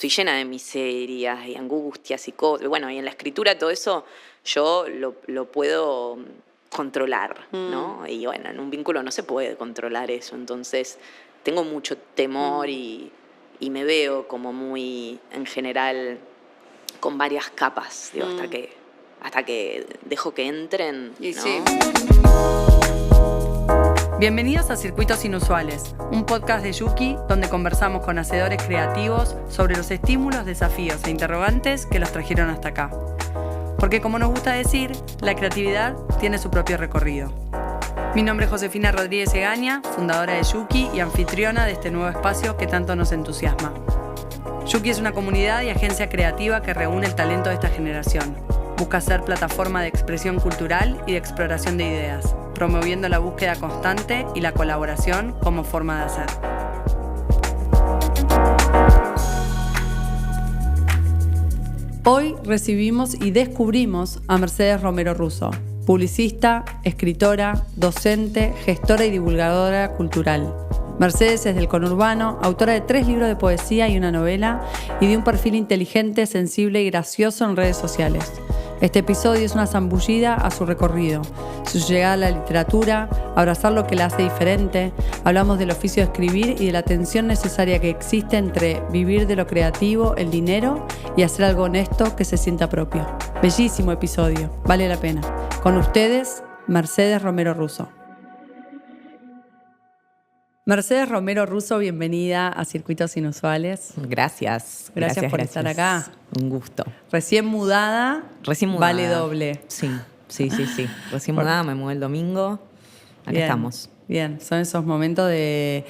estoy llena de miserias y angustias y cosas. Bueno, y en la escritura todo eso yo lo puedo controlar, ¿no? Y bueno, en un vínculo no se puede controlar eso. Entonces tengo mucho temor y me veo como muy, en general, con varias capas, digo, hasta que dejo que entren, Y ¿no? sí. Bienvenidos a Circuitos Inusuales, un podcast de Yuki donde conversamos con hacedores creativos sobre los estímulos, desafíos e interrogantes que los trajeron hasta acá. Porque como nos gusta decir, la creatividad tiene su propio recorrido. Mi nombre es Josefina Rodríguez Egaña, fundadora de Yuki y anfitriona de este nuevo espacio que tanto nos entusiasma. Yuki es una comunidad y agencia creativa que reúne el talento de esta generación. Busca ser plataforma de expresión cultural y de exploración de ideas, promoviendo la búsqueda constante y la colaboración como forma de hacer. Hoy recibimos y descubrimos a Mercedes Romero Russo, publicista, escritora, docente, gestora y divulgadora cultural. Mercedes es del conurbano, autora de 3 libros de poesía y una novela, y de un perfil inteligente, sensible y gracioso en redes sociales. Este episodio es una zambullida a su recorrido, su llegada a la literatura, abrazar lo que la hace diferente. Hablamos del oficio de escribir y de la tensión necesaria que existe entre vivir de lo creativo, el dinero, y hacer algo honesto que se sienta propio. Bellísimo episodio, vale la pena. Con ustedes, Mercedes Romero Russo. Mercedes Romero Russo, bienvenida a Circuitos Inusuales. Gracias por estar acá. Un gusto. Recién mudada, vale doble. Sí. Recién mudada, me mudé el domingo. Acá estamos. Bien, son esos momentos de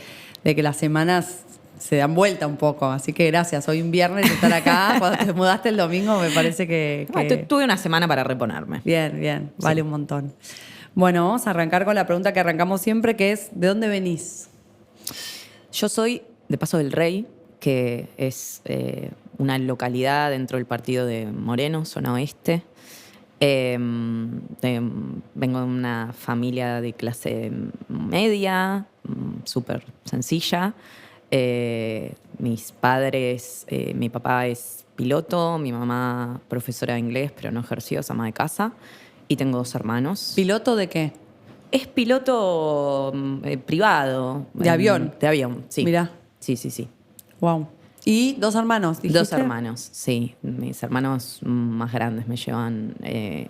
que las semanas se dan vuelta un poco. Así que gracias. Hoy un viernes estar acá. Cuando te mudaste el domingo me parece que... Tuve una semana para reponerme. Bien. Vale un montón. Bueno, vamos a arrancar con la pregunta que arrancamos siempre, que es ¿de dónde venís? Yo soy de Paso del Rey, que es una localidad dentro del partido de Moreno, zona oeste. Vengo de una familia de clase media, súper sencilla. Mis padres, mi papá es piloto, mi mamá profesora de inglés, pero no ejerció, es ama de casa. Y tengo 2 hermanos. ¿Piloto de qué? Es piloto privado. ¿De avión? De avión, sí. Mirá. Sí. Wow. ¿Y 2 hermanos, dijiste? 2 hermanos, sí. Mis hermanos más grandes me llevan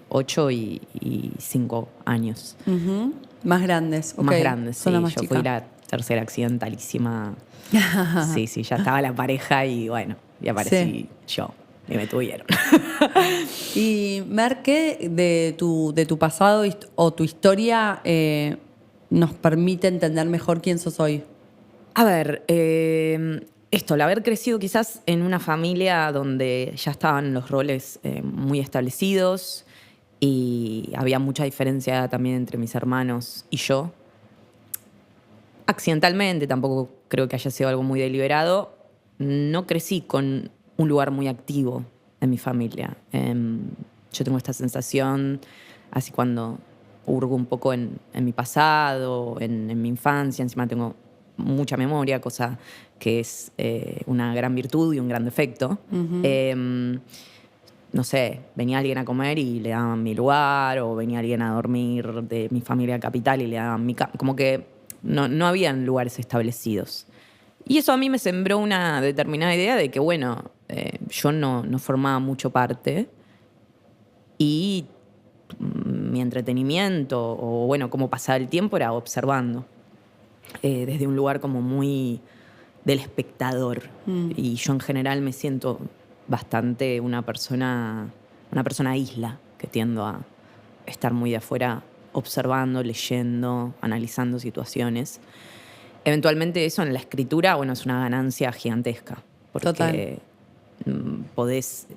8 y 5 años. Uh-huh. Más grandes, ok. Más grandes, sí. Son la más Yo chica. fui la tercera accidentalísima. Sí, ya estaba la pareja y bueno, y aparecí yo. Y me tuvieron. Y Mer, ¿qué de tu pasado o tu historia nos permite entender mejor quién sos hoy? A ver, el haber crecido quizás en una familia donde ya estaban los roles muy establecidos y había mucha diferencia también entre mis hermanos y yo. Accidentalmente, tampoco creo que haya sido algo muy deliberado, no crecí con un lugar muy activo en mi familia. Yo tengo esta sensación, así cuando hurgo un poco en mi pasado, en mi infancia, encima tengo mucha memoria, cosa que es una gran virtud y un gran defecto. Uh-huh. No sé, venía alguien a comer y le daban mi lugar, o venía alguien a dormir de mi familia capital y le daban mi cama. Como que no habían lugares establecidos. Y eso a mí me sembró una determinada idea de que, bueno, yo no formaba mucho parte y mi entretenimiento o, bueno, cómo pasaba el tiempo era observando desde un lugar como muy del espectador. Y yo en general me siento bastante una persona isla, que tiendo a estar muy de afuera observando, leyendo, analizando situaciones. Eventualmente eso en la escritura, bueno, es una ganancia gigantesca. Porque Total. Podés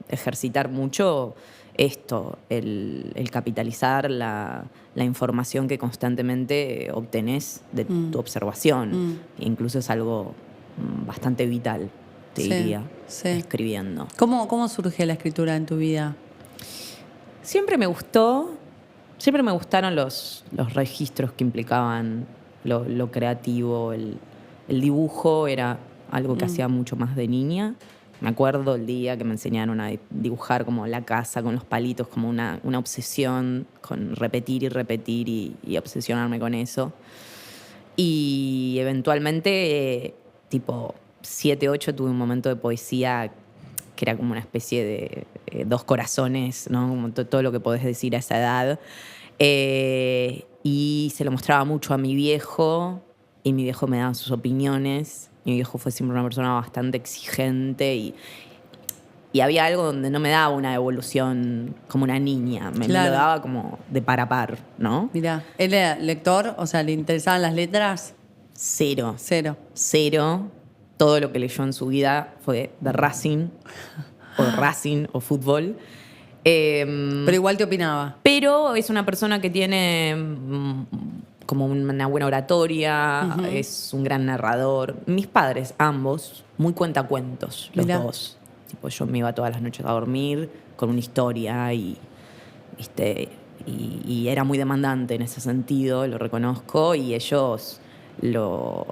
ejercitar mucho esto, el capitalizar la información que constantemente obtenés de tu observación. Incluso es algo bastante vital, te diría, escribiendo. ¿Cómo surge la escritura en tu vida? Siempre me gustaron los registros que implicaban lo creativo, el dibujo era algo que hacía mucho más de niña. Me acuerdo el día que me enseñaron a dibujar como la casa con los palitos, como una obsesión con repetir y repetir y obsesionarme con eso. Y eventualmente, tipo 7, 8, tuve un momento de poesía que era como una especie de dos corazones, ¿no? Como todo lo que podés decir a esa edad. Y se lo mostraba mucho a mi viejo, y mi viejo me daba sus opiniones. Mi viejo fue siempre una persona bastante exigente y había algo donde no me daba una evolución como una niña, me lo daba como de par a par, ¿no? Mirá, ¿él era lector? O sea, ¿le interesaban las letras? Cero. Cero. Todo lo que leyó en su vida fue de Racing, o fútbol. Pero igual te opinaba. Pero es una persona que tiene como una buena oratoria, es un gran narrador. Mis padres, ambos, muy cuentacuentos, los dos. Tipo, yo me iba todas las noches a dormir con una historia y era muy demandante en ese sentido, lo reconozco, y ellos lo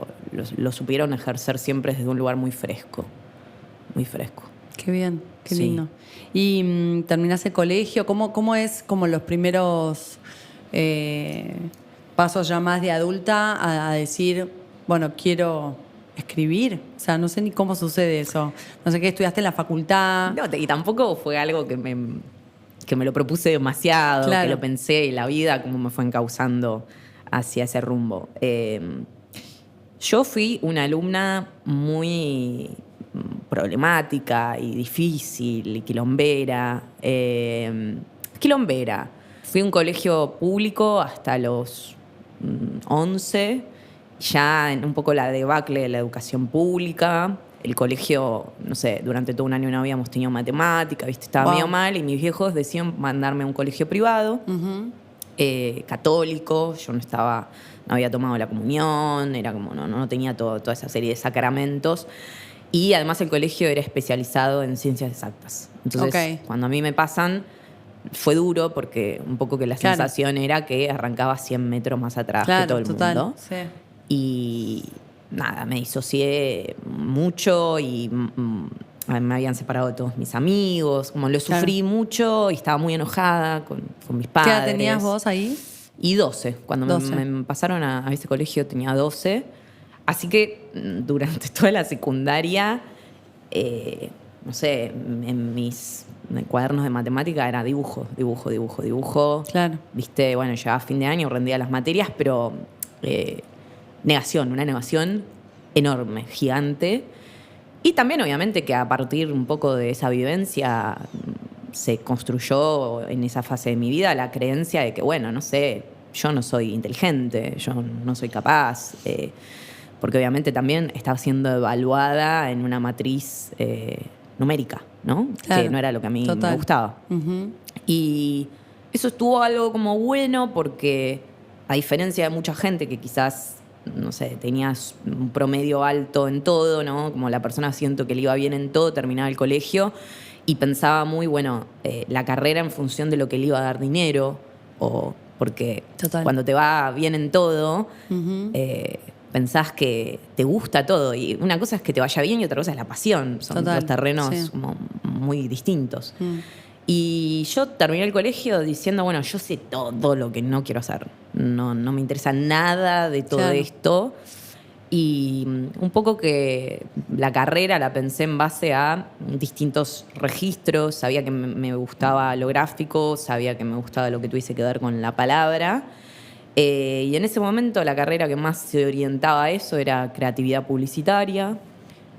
supieron ejercer siempre desde un lugar muy fresco, muy fresco. Qué bien, qué lindo. ¿Y terminaste el colegio? ¿Cómo es como los primeros pasos ya más de adulta a decir, bueno, quiero escribir? O sea, no sé ni cómo sucede eso. No sé qué estudiaste en la facultad. No, y tampoco fue algo que me lo propuse demasiado, que lo pensé, y la vida como me fue encauzando hacia ese rumbo. Yo fui una alumna muy problemática y difícil y quilombera. Fui a un colegio público hasta los 11, ya en un poco la debacle de la educación pública. El colegio, no sé, durante todo un año no habíamos tenido matemática, ¿viste? Estaba medio mal, y mis viejos decían mandarme a un colegio privado, católico. Yo no había tomado la comunión, era como, no tenía toda esa serie de sacramentos. Y además el colegio era especializado en ciencias exactas. Entonces, cuando a mí me pasan, fue duro, porque un poco que la sensación era que arrancaba 100 metros más atrás que todo el mundo. Sí. Y nada, me disocié mucho y me habían separado de todos mis amigos. Como lo sufrí mucho y estaba muy enojada con mis padres. ¿Qué edad tenías vos ahí? Y 12. Cuando me pasaron a ese colegio tenía 12. Así que durante toda la secundaria, no sé, en mis cuadernos de matemática era dibujo. Claro. Viste, bueno, llegaba a fin de año, rendía las materias, pero una negación enorme, gigante. Y también, obviamente, que a partir un poco de esa vivencia se construyó en esa fase de mi vida la creencia de que, bueno, no sé, yo no soy inteligente, yo no soy capaz, porque obviamente también estaba siendo evaluada en una matriz numérica, ¿no? Claro, que no era lo que a mí me gustaba. Y eso estuvo algo como bueno, porque a diferencia de mucha gente que quizás, no sé, tenías un promedio alto en todo, ¿no? Como la persona, siento que le iba bien en todo, terminaba el colegio y pensaba muy, bueno, la carrera en función de lo que le iba a dar dinero, o porque cuando te va bien en todo, pensás que te gusta todo. Y una cosa es que te vaya bien y otra cosa es la pasión. Son dos terrenos como muy distintos. Y yo terminé el colegio diciendo, bueno, yo sé todo lo que no quiero hacer. No me interesa nada de todo esto. Y un poco que la carrera la pensé en base a distintos registros. Sabía que me gustaba lo gráfico, sabía que me gustaba lo que tuviese que ver con la palabra. Y en ese momento la carrera que más se orientaba a eso era creatividad publicitaria.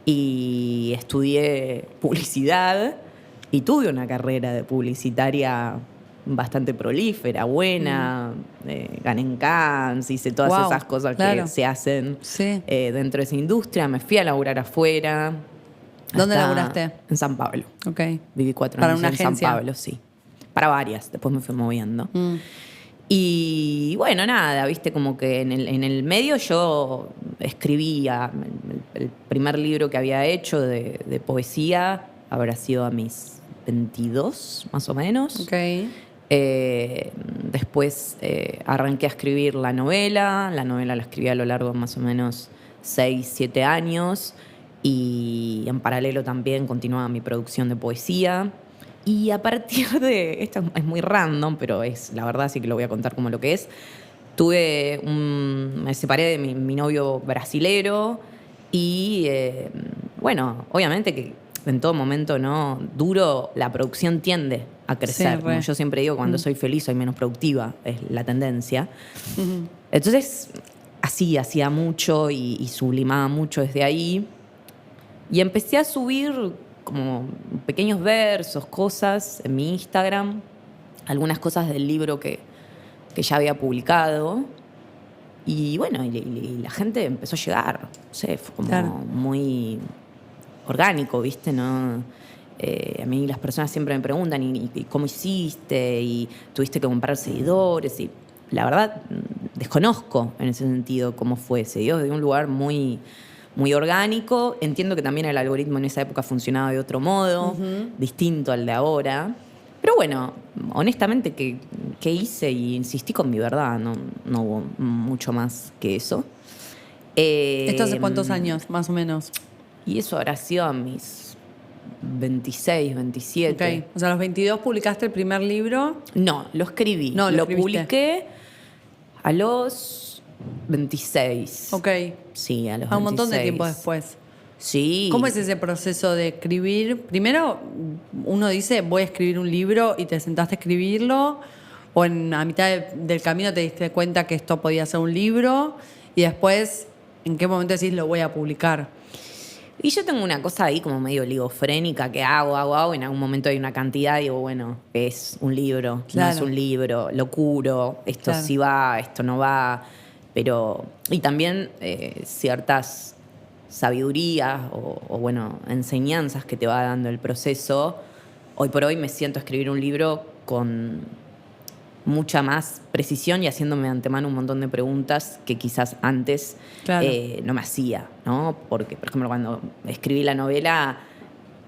Y estudié publicidad y tuve una carrera de publicitaria bastante prolífera, buena. Gané en Cannes, hice todas esas cosas que se hacen dentro de esa industria. Me fui a laburar afuera. ¿Dónde laburaste? En San Pablo. Viví 4 ¿Para años una en agencia? San Pablo, sí. Para varias, después me fui moviendo. Y bueno, nada, viste, como que en el medio yo escribía. El primer libro que había hecho de poesía habrá sido a mis 22, más o menos. Después arranqué a escribir la novela. La novela la escribí a lo largo de más o menos 6, 7 años. Y en paralelo también continuaba mi producción de poesía. Y a partir de, esto es muy random, pero es la verdad, así que lo voy a contar como lo que es. Me separé de mi novio brasilero y bueno, obviamente que en todo momento no duro la producción tiende a crecer. Sí, Como yo siempre digo, cuando soy feliz soy menos productiva, es la tendencia. Entonces, así hacía mucho y sublimaba mucho desde ahí. Y empecé a subir como pequeños versos, cosas en mi Instagram, algunas cosas del libro que ya había publicado. Y bueno, y la gente empezó a llegar. No sé, fue como muy orgánico, ¿viste? ¿No? A mí las personas siempre me preguntan, ¿y cómo hiciste? ¿Y tuviste que comprar seguidores? Y la verdad, desconozco en ese sentido cómo fue. Se dio de un lugar muy, muy orgánico. Entiendo que también el algoritmo en esa época funcionaba de otro modo, distinto al de ahora. Pero bueno, honestamente, ¿qué hice? Y insistí con mi verdad, no hubo mucho más que eso. ¿Esto hace cuántos años, más o menos? Y eso habrá sido a mis 26, 27. Ok, o sea, a los 22 publicaste el primer libro. No, lo escribí. No, lo publiqué a los 26. Ok. Sí, a los 26. A un montón de tiempo después. Sí. ¿Cómo es ese proceso de escribir? Primero, uno dice, voy a escribir un libro y te sentaste a escribirlo, o a mitad del camino te diste cuenta que esto podía ser un libro, y después, ¿en qué momento decís lo voy a publicar? Y yo tengo una cosa ahí como medio ligofrénica que hago, y en algún momento hay una cantidad y digo, bueno, es un libro, Claro. no es un libro, lo curo, esto Claro. sí va, esto no va, pero... Y también ciertas sabidurías o bueno, enseñanzas que te va dando el proceso. Hoy por hoy me siento a escribir un libro con mucha más precisión y haciéndome de antemano un montón de preguntas que quizás antes no me hacía, ¿no? Porque, por ejemplo, cuando escribí la novela,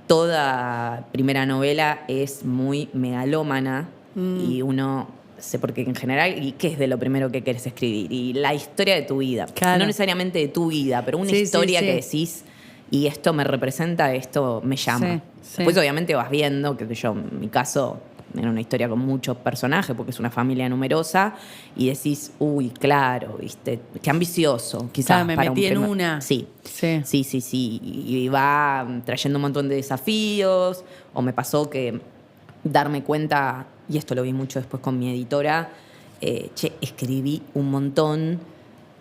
toda primera novela es muy megalómana y uno sé porque en general, ¿y qué es de lo primero que querés escribir? Y la historia de tu vida. Claro. No necesariamente de tu vida, pero una Sí, historia sí, sí. que decís, y esto me representa, esto me llama. Sí, sí. Después obviamente vas viendo, que yo, en mi caso, era una historia con muchos personajes, porque es una familia numerosa, y decís, uy, claro, ¿viste? Qué ambicioso, quizás. Claro, me para metí en primer... una. Sí. Sí. Sí. Y va trayendo un montón de desafíos, o me pasó que darme cuenta, y esto lo vi mucho después con mi editora, escribí un montón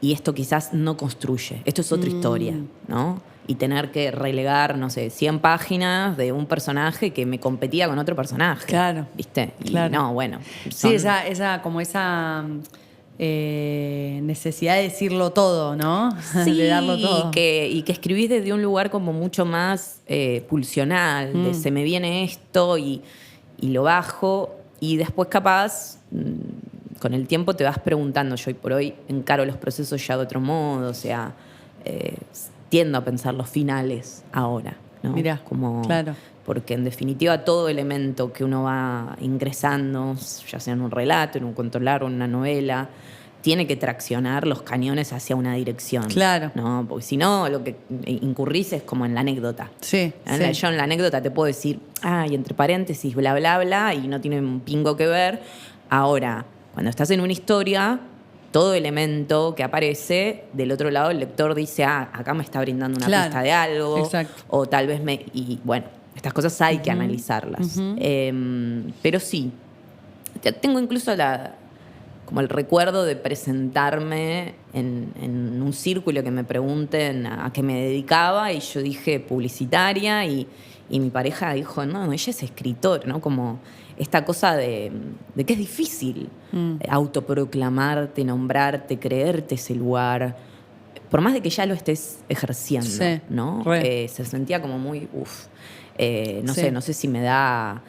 y esto quizás no construye. Esto es otra historia, ¿no? Y tener que relegar, no sé, 100 páginas de un personaje que me competía con otro personaje. Claro. ¿Viste? Y Claro. no, bueno. Sí, esa necesidad de decirlo todo, ¿no? Sí, de darlo todo. y que escribís desde un lugar como mucho más pulsional, de se me viene esto y lo bajo, y después capaz, con el tiempo te vas preguntando. Yo hoy por hoy encaro los procesos ya de otro modo, o sea, tiendo a pensar los finales ahora, ¿no? Mirá, como, claro. Porque en definitiva todo elemento que uno va ingresando, ya sea en un relato, en un cuento largo, en una novela, tiene que traccionar los cañones hacia una dirección. Claro. ¿No? Porque si no, lo que incurrís es como en la anécdota. Sí, sí. Yo en la anécdota te puedo decir, y entre paréntesis, bla, bla, bla, y no tiene un pingo que ver. Ahora, cuando estás en una historia, todo elemento que aparece, del otro lado el lector dice, acá me está brindando una Claro. pista de algo. Exacto. O tal vez y bueno, estas cosas hay que analizarlas. Pero sí, tengo incluso como el recuerdo de presentarme en un círculo que me pregunten a qué me dedicaba, y yo dije publicitaria, y mi pareja dijo, no, ella es escritora, ¿no? Como esta cosa de que es difícil autoproclamarte, nombrarte, creerte ese lugar, por más de que ya lo estés ejerciendo, Sí, ¿no? Se sentía como muy, no sé si me da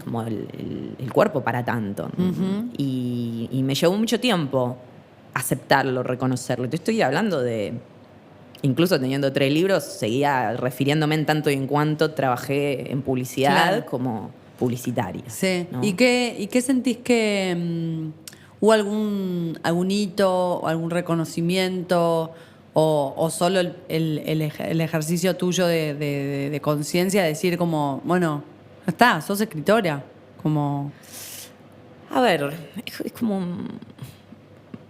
como el cuerpo para tanto. Y me llevó mucho tiempo aceptarlo, reconocerlo. Te estoy hablando de, incluso teniendo 3 libros, seguía refiriéndome en tanto y en cuanto trabajé en publicidad, Claro, como publicitaria. Sí. ¿no? ¿Y qué sentís que hubo algún hito o algún reconocimiento O solo el ejercicio tuyo de conciencia, decir como, bueno, ya está, sos escritora. Como... A ver, es como...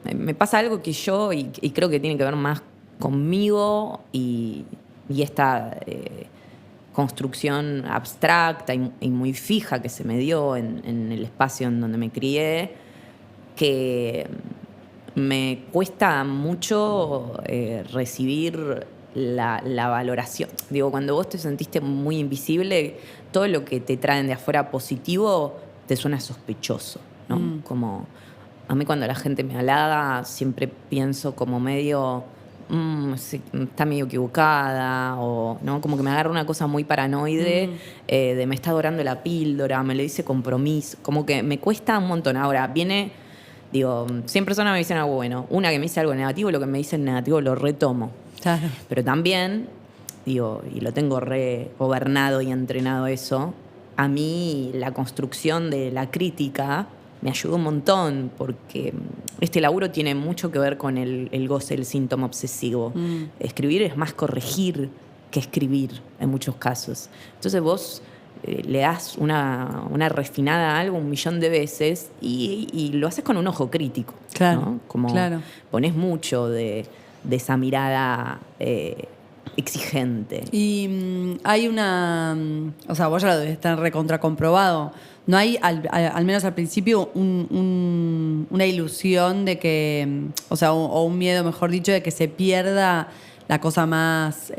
Me pasa algo que yo, y creo que tiene que ver más conmigo y esta construcción abstracta y muy fija que se me dio en el espacio en donde me crié, que me cuesta mucho recibir la valoración. Digo, cuando vos te sentiste muy invisible, todo lo que te traen de afuera positivo te suena sospechoso, ¿no? Como a mí cuando la gente me halaga siempre pienso como medio sí, está medio equivocada, o no, como que me agarra una cosa muy paranoide de me está dorando la píldora, me lo dice compromiso, como que me cuesta un montón. Ahora viene, digo, 100 personas me dicen algo bueno, una que me dice algo negativo, lo que me dicen negativo lo retomo. Claro. Pero también, digo, y lo tengo re gobernado y entrenado eso, a mí la construcción de la crítica me ayudó un montón, porque este laburo tiene mucho que ver con el goce del síntoma obsesivo. Escribir es más corregir que escribir en muchos casos. Entonces vos le das una refinada a algo 1.000.000 de veces y lo haces con un ojo crítico. Claro, ¿no? Como claro. pones mucho de esa mirada exigente. Y hay una... o sea, vos ya lo debes estar recontra comprobado. No hay, al menos al principio, una ilusión de que... o sea, o un miedo, mejor dicho, de que se pierda la cosa más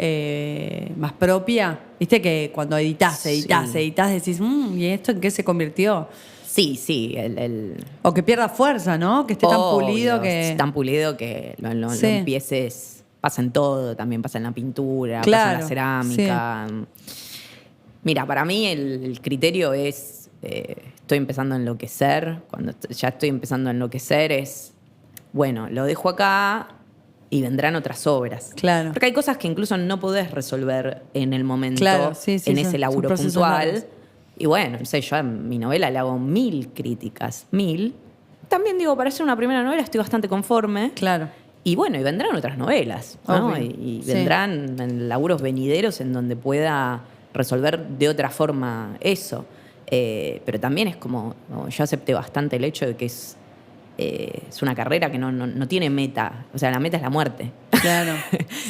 propia. ¿Viste? Que cuando editas, decís, ¿y esto en qué se convirtió? Sí. O que pierda fuerza, ¿no? Que esté tan pulido que... Es tan pulido que lo empieces... Pasa en todo, también pasa en la pintura, claro, pasa en la cerámica. Sí. Mira, para mí el criterio es, estoy empezando a enloquecer. Cuando ya estoy empezando a enloquecer es, bueno, lo dejo acá y vendrán otras obras. Claro. Porque hay cosas que incluso no podés resolver en el momento, claro, sí, en ese laburo puntual. Largos. Y bueno, no sé, yo a mi novela le hago 1000 críticas. 1000. También digo, para hacer una primera novela estoy bastante conforme. Claro. Y bueno, y vendrán otras novelas, ¿no? Y vendrán laburos venideros en donde pueda resolver de otra forma eso. Pero también es como, yo acepté bastante el hecho de que es una carrera que no tiene meta. O sea, la meta es la muerte. Claro.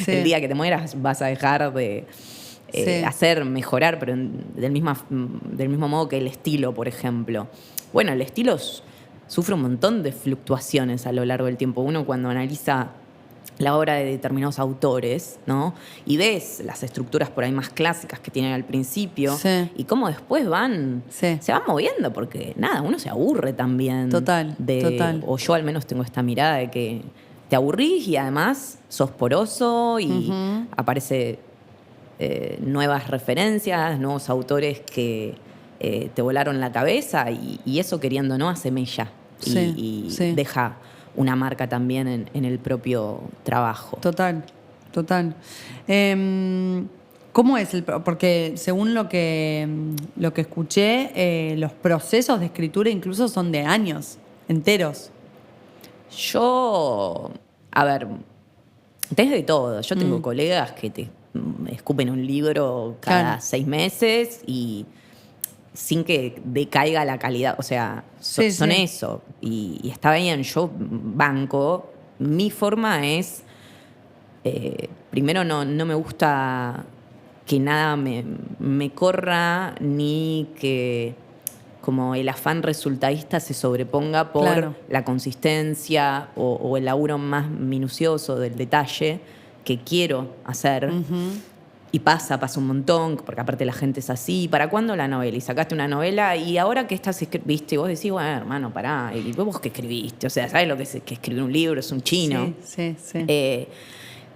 Sí. El día que te mueras vas a dejar de hacer, mejorar, pero del mismo modo que el estilo, por ejemplo. Bueno, el estilo sufre un montón de fluctuaciones a lo largo del tiempo. Uno cuando analiza la obra de determinados autores, ¿no? Y ves las estructuras por ahí más clásicas que tienen al principio y cómo después se van moviendo, porque nada, uno se aburre también. Total. O yo al menos tengo esta mirada de que te aburrís y además sos poroso y aparece nuevas referencias, nuevos autores que te volaron la cabeza y eso, queriendo no, hace mella y deja una marca también en el propio trabajo. Total. ¿Cómo es porque según lo que escuché, los procesos de escritura incluso son de años enteros? Yo, a ver, desde todo. Yo tengo colegas que te escupen un libro cada 6 meses y sin que decaiga la calidad. O sea, son eso. Y está bien, yo banco. Mi forma es, primero no me gusta que nada me corra, ni que como el afán resultadista se sobreponga por la consistencia o el laburo más minucioso del detalle que quiero hacer. Y pasa un montón, porque aparte la gente es así. ¿Para cuándo la novela? Y sacaste una novela y ahora que estás escribiste, y vos decís, bueno, hermano, pará, ¿y vos qué escribiste? O sea, ¿sabes lo que es que escribir un libro? Es un chino. Sí.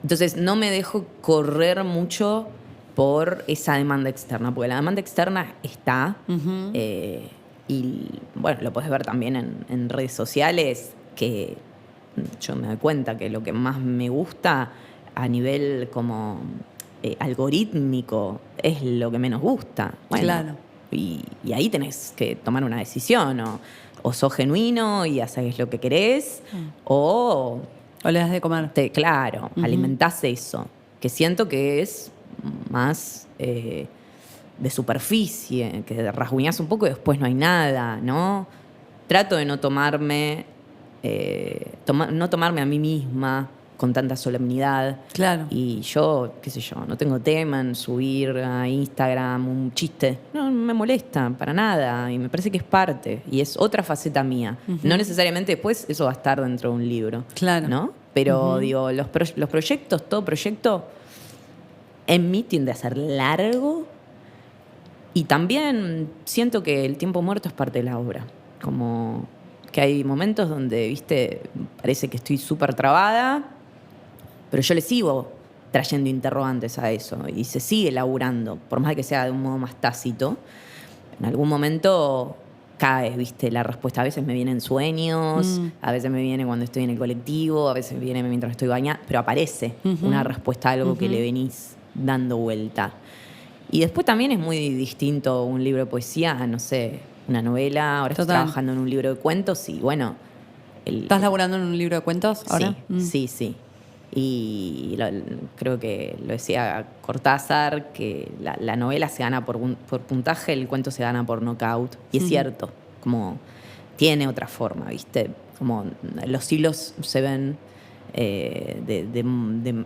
Entonces no me dejo correr mucho por esa demanda externa, porque la demanda externa está, y bueno, lo podés ver también en redes sociales, que yo me doy cuenta que lo que más me gusta a nivel como algorítmico es lo que menos gusta. Bueno, claro. Y ahí tenés que tomar una decisión, o sos genuino y haces lo que querés, o O le das de comer. Claro, alimentás eso, que siento que es más de superficie, que rasguñás un poco y después no hay nada, ¿no? Trato de no tomarme a mí misma con tanta solemnidad. Claro. Y yo, qué sé yo, no tengo tema en subir a Instagram un chiste. No me molesta para nada y me parece que es parte y es otra faceta mía. No necesariamente después eso va a estar dentro de un libro. Claro. ¿No? Pero digo, los proyectos, todo proyecto en mí tiende a ser largo y también siento que el tiempo muerto es parte de la obra. Como que hay momentos donde, viste, parece que estoy súper trabada, pero yo le sigo trayendo interrogantes a eso y se sigue laburando, por más de que sea de un modo más tácito. En algún momento cae, viste, la respuesta. A veces me vienen sueños, a veces me viene cuando estoy en el colectivo, a veces me viene mientras estoy bañando, pero aparece una respuesta a algo que le venís dando vuelta. Y después también es muy distinto un libro de poesía a, no sé, una novela. Ahora estoy trabajando en un libro de cuentos y bueno... ¿Estás laburando en un libro de cuentos ahora? Sí. Y creo que lo decía Cortázar, que la novela se gana por puntaje, el cuento se gana por knockout. Y es cierto, como tiene otra forma, ¿viste? Como los hilos se ven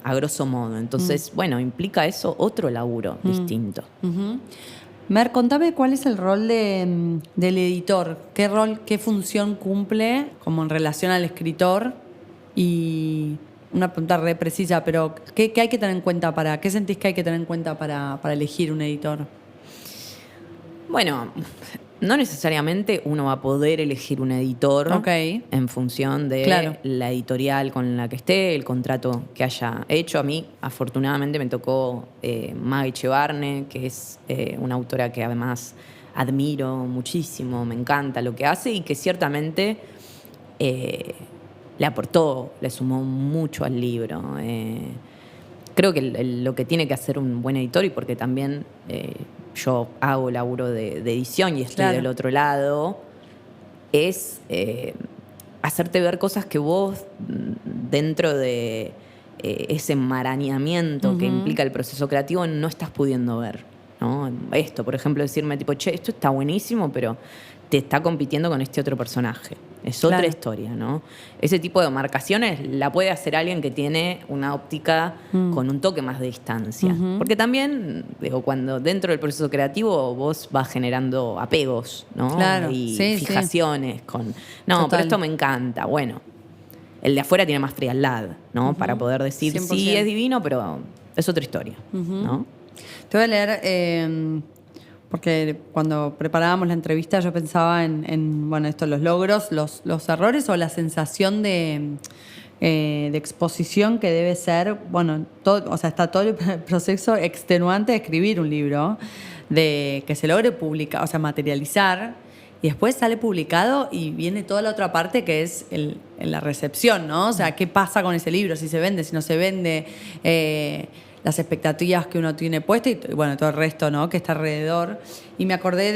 a grosso modo. Entonces, bueno, implica eso otro laburo distinto. Mer, contame cuál es el rol del editor. ¿Qué función cumple como en relación al escritor? Y una pregunta re precisa, pero ¿qué hay que tener en cuenta qué sentís que hay que tener en cuenta para elegir un editor? Bueno, no necesariamente uno va a poder elegir un editor en función de la editorial con la que esté, el contrato que haya hecho. A mí, afortunadamente, me tocó Maggie Chevarne, que es una autora que además admiro muchísimo, me encanta lo que hace y que ciertamente le aportó, le sumó mucho al libro. Creo que lo que tiene que hacer un buen editor, y porque también yo hago laburo de edición y estoy del otro lado, es hacerte ver cosas que vos, dentro de ese enmarañamiento que implica el proceso creativo, no estás pudiendo ver, ¿no? Esto, por ejemplo, decirme tipo, che, esto está buenísimo, pero te está compitiendo con este otro personaje. Es otra historia, ¿no? Ese tipo de marcaciones la puede hacer alguien que tiene una óptica con un toque más de distancia. Porque también, digo, cuando dentro del proceso creativo vos vas generando apegos, ¿no? Claro, y fijaciones con... No, Total. pero esto me encanta. Bueno, el de afuera tiene más frialdad, ¿no? Para poder decir, 100%. sí, es divino, pero es otra historia, ¿no? Te voy a leer... porque cuando preparábamos la entrevista yo pensaba en bueno, los logros, los errores o la sensación de exposición que debe ser, bueno, está todo el proceso extenuante de escribir un libro, de que se logre publicar, materializar, y después sale publicado y viene toda la otra parte que es la recepción, ¿no? O sea, ¿qué pasa con ese libro? Si se vende, si no se vende... las expectativas que uno tiene puestas y bueno, todo el resto, ¿no? Que está alrededor. Y me acordé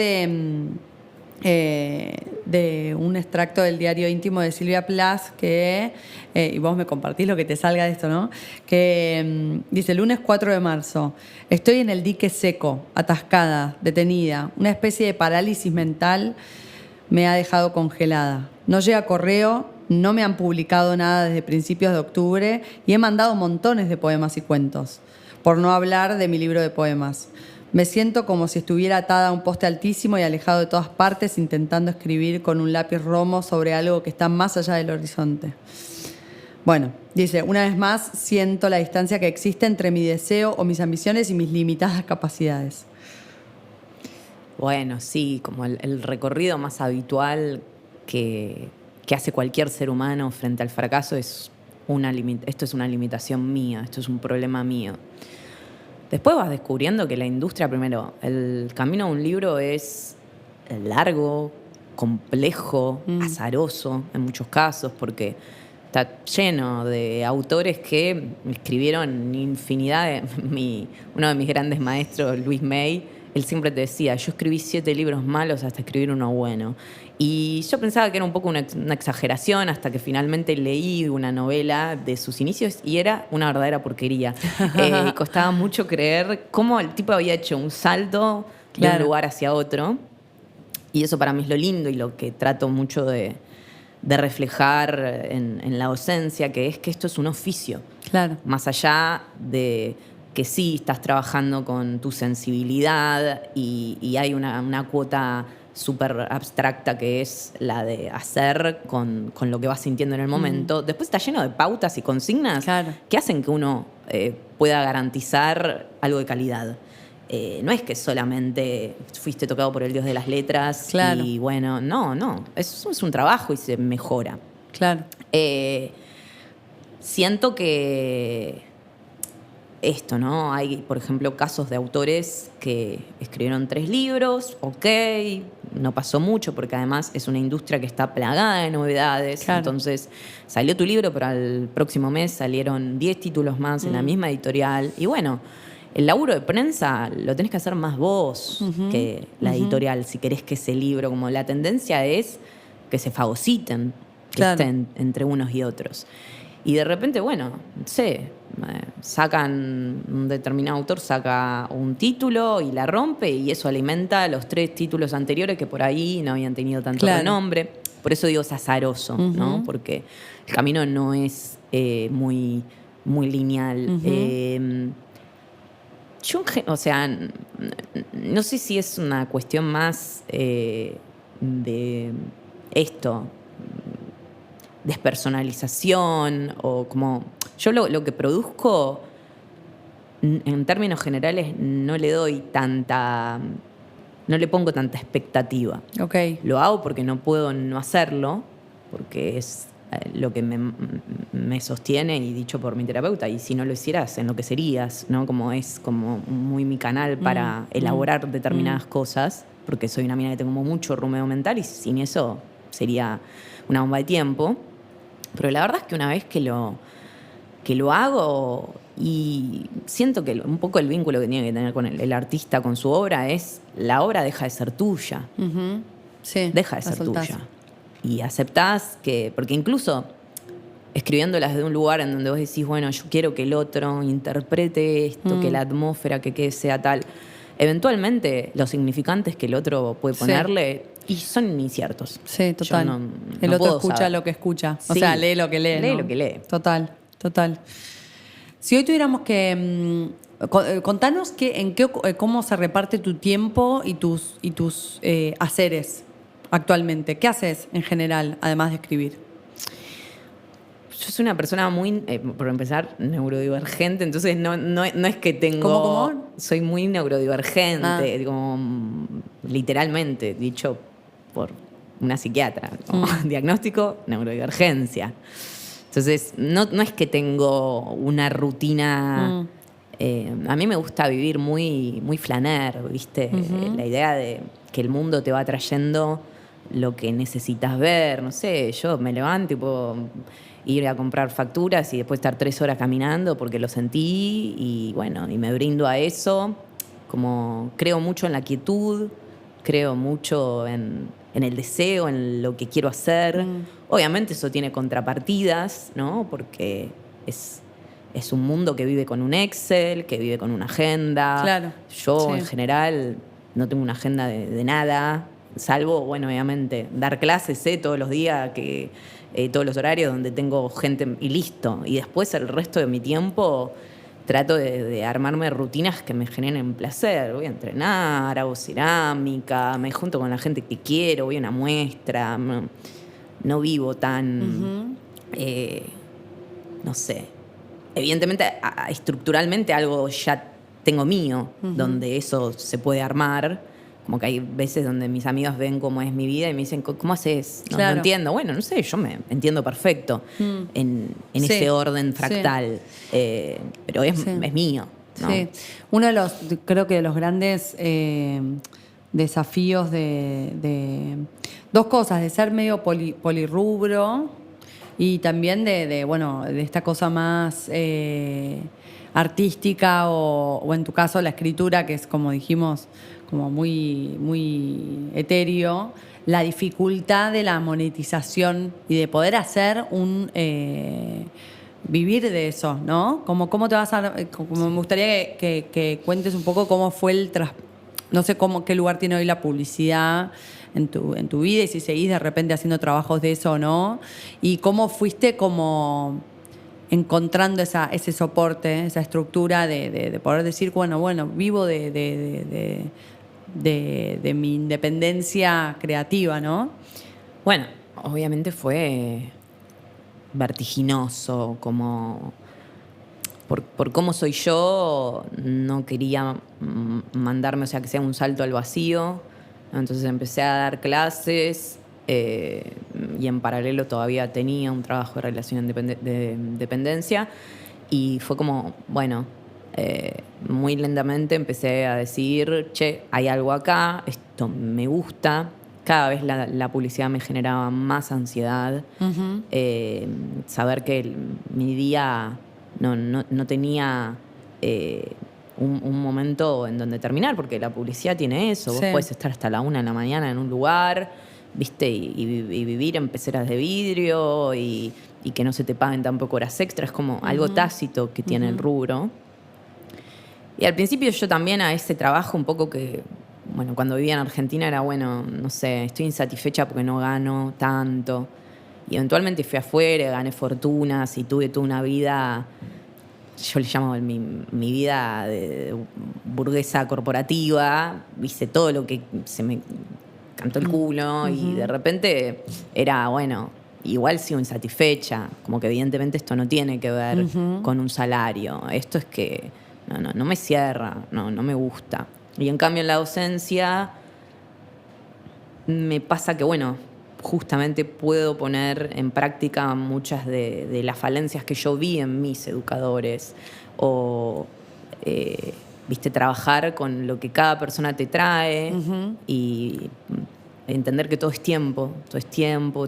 de un extracto del diario íntimo de Silvia Plath que, y vos me compartís lo que te salga de esto, ¿no? Que dice, lunes 4 de marzo, estoy en el dique seco, atascada, detenida, una especie de parálisis mental me ha dejado congelada. No llega correo, no me han publicado nada desde principios de octubre y he mandado montones de poemas y cuentos. Por no hablar de mi libro de poemas. Me siento como si estuviera atada a un poste altísimo y alejado de todas partes, intentando escribir con un lápiz romo sobre algo que está más allá del horizonte. Bueno, dice, una vez más siento la distancia que existe entre mi deseo o mis ambiciones y mis limitadas capacidades. Bueno, sí, como el recorrido más habitual que hace cualquier ser humano frente al fracaso es esto es una limitación mía, esto es un problema mío. Después vas descubriendo que la industria, primero, el camino a un libro es largo, complejo, azaroso en muchos casos, porque está lleno de autores que escribieron infinidad uno de mis grandes maestros, Luis May, él siempre te decía, yo escribí 7 libros malos hasta escribir uno bueno. Y yo pensaba que era un poco una exageración hasta que finalmente leí una novela de sus inicios y era una verdadera porquería. Costaba mucho creer cómo el tipo había hecho un salto de un lugar hacia otro. Y eso para mí es lo lindo y lo que trato mucho de reflejar en la docencia, que es que esto es un oficio. Claro. Más allá de que sí estás trabajando con tu sensibilidad y hay una cuota súper abstracta que es la de hacer con lo que vas sintiendo en el momento. Después está lleno de pautas y consignas que hacen que uno pueda garantizar algo de calidad. No es que solamente fuiste tocado por el dios de las letras y bueno, no. Eso es un trabajo y se mejora. Claro. Siento que esto, ¿no? Hay, por ejemplo, casos de autores que escribieron 3 libros, no pasó mucho porque además es una industria que está plagada de novedades. Claro. Entonces salió tu libro, pero al próximo mes salieron 10 títulos más en la misma editorial. Y bueno, el laburo de prensa lo tenés que hacer más vos que la editorial si querés que ese libro, como la tendencia es que se fagociten entre unos y otros. Y de repente, bueno, no sé, un determinado autor saca un título y la rompe y eso alimenta los 3 títulos anteriores que por ahí no habían tenido tanto renombre. Por eso digo es azaroso, ¿no? Porque el camino no es muy, muy lineal. Yo, o sea, no sé si es una cuestión más de esto, despersonalización o como... Yo lo que produzco, en términos generales, no le pongo tanta expectativa. Okay. Lo hago porque no puedo no hacerlo, porque es lo que me sostiene y dicho por mi terapeuta. Y si no lo hicieras, enloquecerías, ¿no? Como es como muy mi canal para elaborar determinadas cosas, porque soy una mina que tengo mucho rumeo mental y sin eso sería una bomba de tiempo. Pero la verdad es que una vez que lo hago y siento que un poco el vínculo que tiene que tener con el artista, con su obra, es la obra deja de ser tuya. Sí, deja de ser tuya. Y aceptás que, porque incluso escribiéndolas de un lugar en donde vos decís, bueno, yo quiero que el otro interprete esto, que la atmósfera que sea tal, eventualmente los significantes que el otro puede ponerle y son inciertos. Sí, total. El otro escucha lo que escucha. O sea, lee lo que lee. Lee lo que lee. Total. Si hoy tuviéramos que... contanos cómo se reparte tu tiempo y tus haceres actualmente. ¿Qué haces en general, además de escribir? Yo soy una persona muy, por empezar, neurodivergente, entonces no es que tengo... ¿Cómo? Soy muy neurodivergente, como, literalmente, dicho por una psiquiatra. Como diagnóstico, neurodivergencia. Entonces, no es que tengo una rutina... a mí me gusta vivir muy, muy flaner, ¿viste? La idea de que el mundo te va trayendo lo que necesitas ver. No sé, yo me levanto y puedo ir a comprar facturas y después estar 3 horas caminando porque lo sentí y bueno, y me brindo a eso. Como creo mucho en la quietud, creo mucho en el deseo, en lo que quiero hacer. Obviamente eso tiene contrapartidas, ¿no? Porque es un mundo que vive con un Excel, que vive con una agenda. Claro. Yo, en general, no tengo una agenda de nada, salvo, bueno, obviamente, dar clases, todos los días, todos los horarios donde tengo gente y listo. Y después el resto de mi tiempo trato de armarme rutinas que me generen placer. Voy a entrenar, hago cerámica, me junto con la gente que quiero, voy a una muestra. No vivo tan, no sé. Evidentemente, estructuralmente algo ya tengo mío, donde eso se puede armar. Como que hay veces donde mis amigos ven cómo es mi vida y me dicen, ¿cómo haces? No entiendo. Bueno, no sé, yo me entiendo perfecto en ese orden fractal. Pero es mío, ¿no? Sí. Uno de los, creo que de los grandes desafíos de dos cosas, de ser medio polirrubro y también de esta cosa más artística o en tu caso la escritura, que es como dijimos, como muy etéreo, la dificultad de la monetización y de poder hacer vivir de eso, ¿no? ¿Cómo te vas como me gustaría que cuentes un poco cómo fue no sé qué lugar tiene hoy la publicidad en tu vida y si seguís de repente haciendo trabajos de eso o no, y cómo fuiste como encontrando ese soporte, esa estructura de poder decir, bueno, vivo de mi independencia creativa, ¿no? Bueno, obviamente fue vertiginoso, como por cómo soy yo, no quería mandarme, o sea, que sea un salto al vacío. Entonces empecé a dar clases y en paralelo todavía tenía un trabajo de relación de dependencia y fue como, bueno, muy lentamente empecé a decir, che, hay algo acá, esto me gusta. Cada vez la publicidad me generaba más ansiedad. Uh-huh. Saber que mi día no tenía un momento en donde terminar, porque la publicidad tiene eso. Sí. Vos podés estar hasta la 1 de la mañana en un lugar, ¿viste? Y vivir en peceras de vidrio y que no se te paguen tampoco horas extras. Es como algo tácito que tiene el rubro. Y al principio yo también a ese trabajo un poco que, bueno, cuando vivía en Argentina era, bueno, no sé, estoy insatisfecha porque no gano tanto. Y eventualmente fui afuera, gané fortunas y tuve toda una vida, yo le llamo mi vida de burguesa corporativa. Hice todo lo que se me cantó el culo y de repente era, bueno, igual sigo insatisfecha. Como que evidentemente esto no tiene que ver con un salario. Esto es que no me cierra, no me gusta. Y en cambio en la docencia me pasa que, bueno, justamente puedo poner en práctica muchas de las falencias que yo vi en mis educadores o, viste, trabajar con lo que cada persona te trae y entender que todo es tiempo,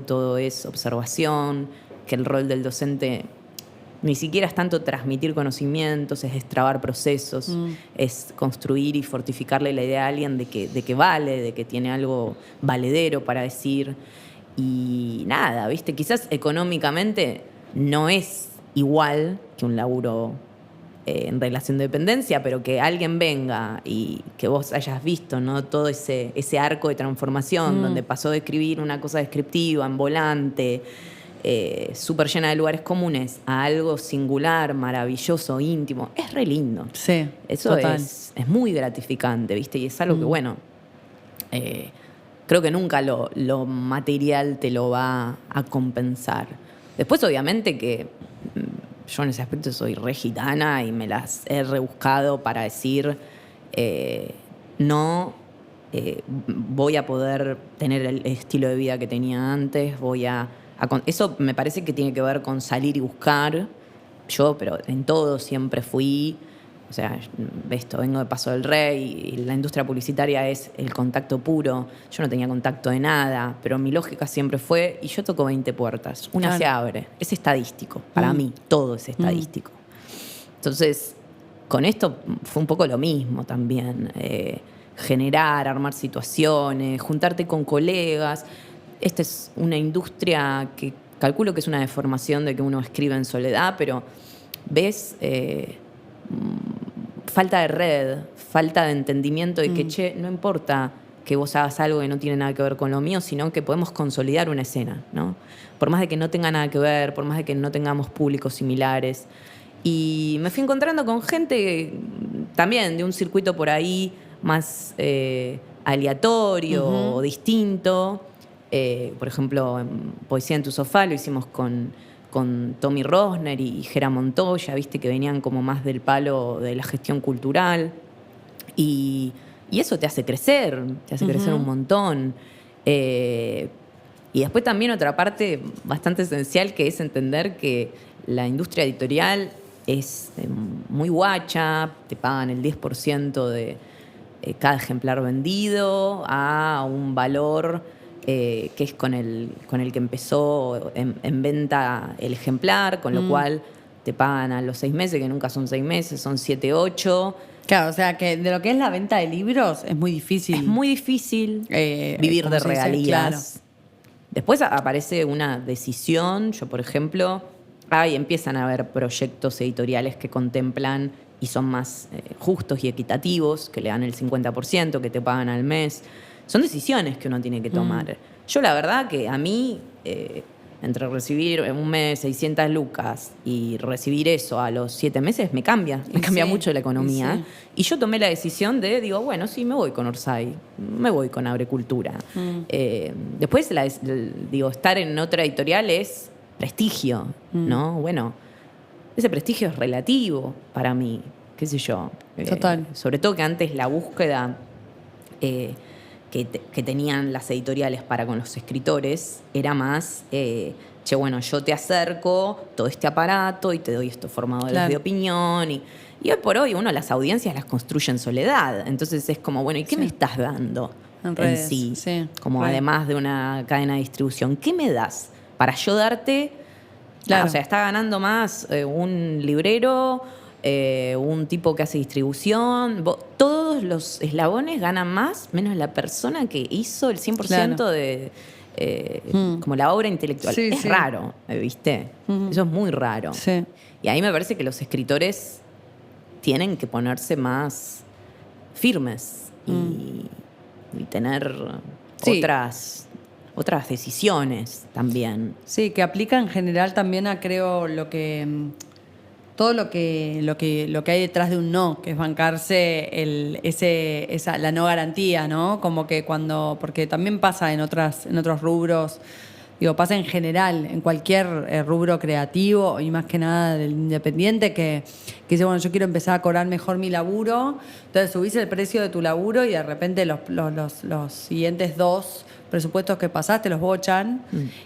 todo es observación, que el rol del docente ni siquiera es tanto transmitir conocimientos, es destrabar procesos, es construir y fortificarle la idea a alguien de que vale, de que tiene algo valedero para decir. Y nada, ¿viste? Quizás económicamente no es igual que un laburo en relación de dependencia, pero que alguien venga y que vos hayas visto, ¿no? Todo ese arco de transformación donde pasó de escribir una cosa descriptiva en volante, súper llena de lugares comunes, a algo singular, maravilloso, íntimo. Es re lindo. Sí, eso total. es muy gratificante, ¿viste? Y es algo que, bueno, creo que nunca lo material te lo va a compensar. Después, obviamente, que yo en ese aspecto soy re gitana y me las he rebuscado para decir no voy a poder tener el estilo de vida que tenía antes, eso me parece que tiene que ver con salir y buscar. Yo, pero en todo siempre fui, o sea, vengo de Paso del Rey y la industria publicitaria es el contacto puro. Yo no tenía contacto de nada, pero mi lógica siempre fue, y yo toco 20 puertas, una se abre. Es estadístico, para mí, todo es estadístico. Entonces, con esto fue un poco lo mismo también. Generar, armar situaciones, juntarte con colegas. Esta es una industria que calculo que es una deformación de que uno escribe en soledad, pero ves falta de red, falta de entendimiento de que, che, no importa que vos hagas algo que no tiene nada que ver con lo mío, sino que podemos consolidar una escena, ¿no? Por más de que no tenga nada que ver, por más de que no tengamos públicos similares. Y me fui encontrando con gente también de un circuito por ahí más aleatorio o distinto. Por ejemplo, en Poesía en tu sofá lo hicimos con Tommy Rosner y Gera Montoya, viste, que venían como más del palo de la gestión cultural. Y eso te hace crecer un montón. Y después también otra parte bastante esencial, que es entender que la industria editorial es muy guacha, te pagan el 10% de cada ejemplar vendido a un valor que es con el que empezó en venta el ejemplar, con lo cual te pagan a los 6 meses, que nunca son 6 meses, son 7, 8. Claro, o sea, que de lo que es la venta de libros es muy difícil. Es muy difícil vivir de regalías. Claro. Después aparece una decisión. Yo, por ejemplo, empiezan a haber proyectos editoriales que contemplan y son más justos y equitativos, que le dan el 50%, que te pagan al mes. Son decisiones que uno tiene que tomar. Yo, la verdad, que a mí, entre recibir en un mes 600 lucas y recibir eso a los 7 meses, me cambia mucho la economía. Y yo tomé la decisión de, digo, bueno, sí, me voy con Orsay, me voy con Abrecultura. Después, estar en otra editorial es prestigio, ¿no? Bueno, ese prestigio es relativo para mí, qué sé yo. Total. Sobre todo que antes la búsqueda que tenían las editoriales para con los escritores era más, bueno, yo te acerco todo este aparato y te doy estos formadores de opinión. Y hoy por hoy las audiencias las construye en soledad. Entonces es como, bueno, ¿y qué me estás dando en sí? Como además de una cadena de distribución, ¿qué me das para yo darte? Claro. O sea, está ganando más un librero, un tipo que hace distribución. Todos los eslabones ganan más, menos la persona que hizo el 100% de como la obra intelectual. Es raro, ¿viste? Eso es muy raro. Y ahí me parece que los escritores tienen que ponerse más firmes y tener otras decisiones también. Sí, que aplica en general también a, creo, todo lo que hay detrás de un no, que es bancarse la no garantía, ¿no? Como que porque también pasa en otros rubros, pasa en general, en cualquier rubro creativo y más que nada del independiente que dice, bueno, yo quiero empezar a cobrar mejor mi laburo, entonces subís el precio de tu laburo y de repente los siguientes 2 presupuestos que pasaste los bochan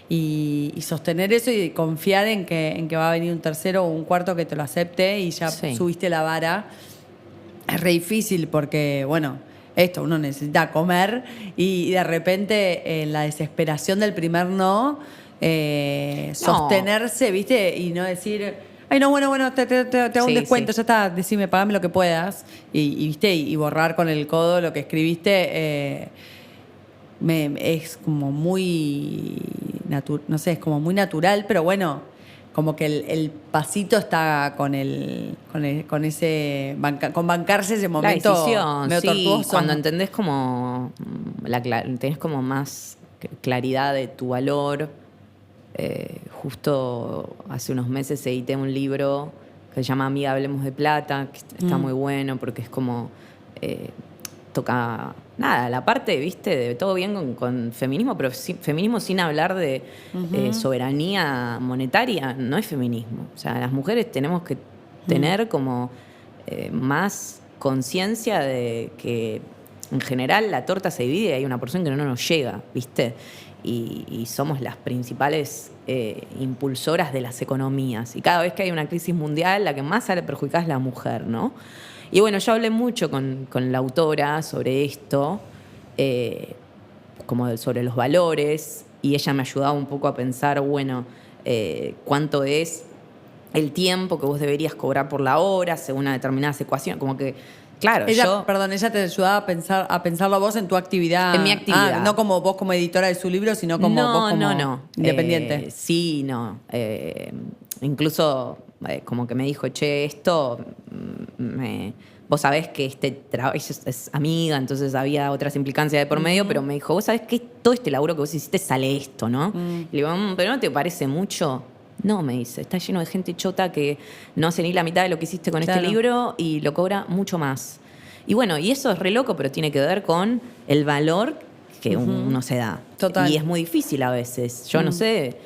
y sostener eso y confiar en que va a venir un tercero o un cuarto que te lo acepte y ya subiste la vara. Es re difícil porque, bueno, uno necesita comer y de repente en la desesperación del primer no, sostenerse, ¿viste? Y no decir, ay, no, bueno, te hago un descuento, ya está, decime, pagame lo que puedas ¿viste? Y borrar con el codo lo que escribiste. Es como muy es como muy natural, pero bueno, como que el pasito está con bancarse ese momento. La decisión, medio tortuoso. Cuando entendés como tenés como más claridad de tu valor. Justo hace unos meses edité un libro que se llama Amiga, hablemos de plata, que está muy bueno porque es como toca la parte, viste, de todo bien con feminismo, pero feminismo sin hablar de soberanía monetaria no es feminismo. O sea, las mujeres tenemos que tener como más conciencia de que en general la torta se divide y hay una porción que no nos llega, viste, y somos las principales impulsoras de las economías. Y cada vez que hay una crisis mundial, la que más sale perjudicada es la mujer, ¿no? Y bueno, yo hablé mucho con la autora sobre esto, como sobre los valores, y ella me ayudaba un poco a pensar, bueno, cuánto es el tiempo que vos deberías cobrar por la hora según una determinada ecuación, como que, claro, ella te ayudaba a pensarlo vos en tu actividad. En mi actividad. No como vos como editora de su libro, sino como vos como independiente. Incluso como que me dijo, esto vos sabés que este trabajo es amiga, entonces había otras implicancias de por medio, pero me dijo, vos sabés que todo este laburo que vos hiciste sale esto, ¿no? Y le digo, ¿pero no te parece mucho? No, me dice, está lleno de gente chota que no hace ni la mitad de lo que hiciste con este libro y lo cobra mucho más. Y bueno, y eso es re loco, pero tiene que ver con el valor que uno se da. Total. Y es muy difícil a veces. Yo no sé.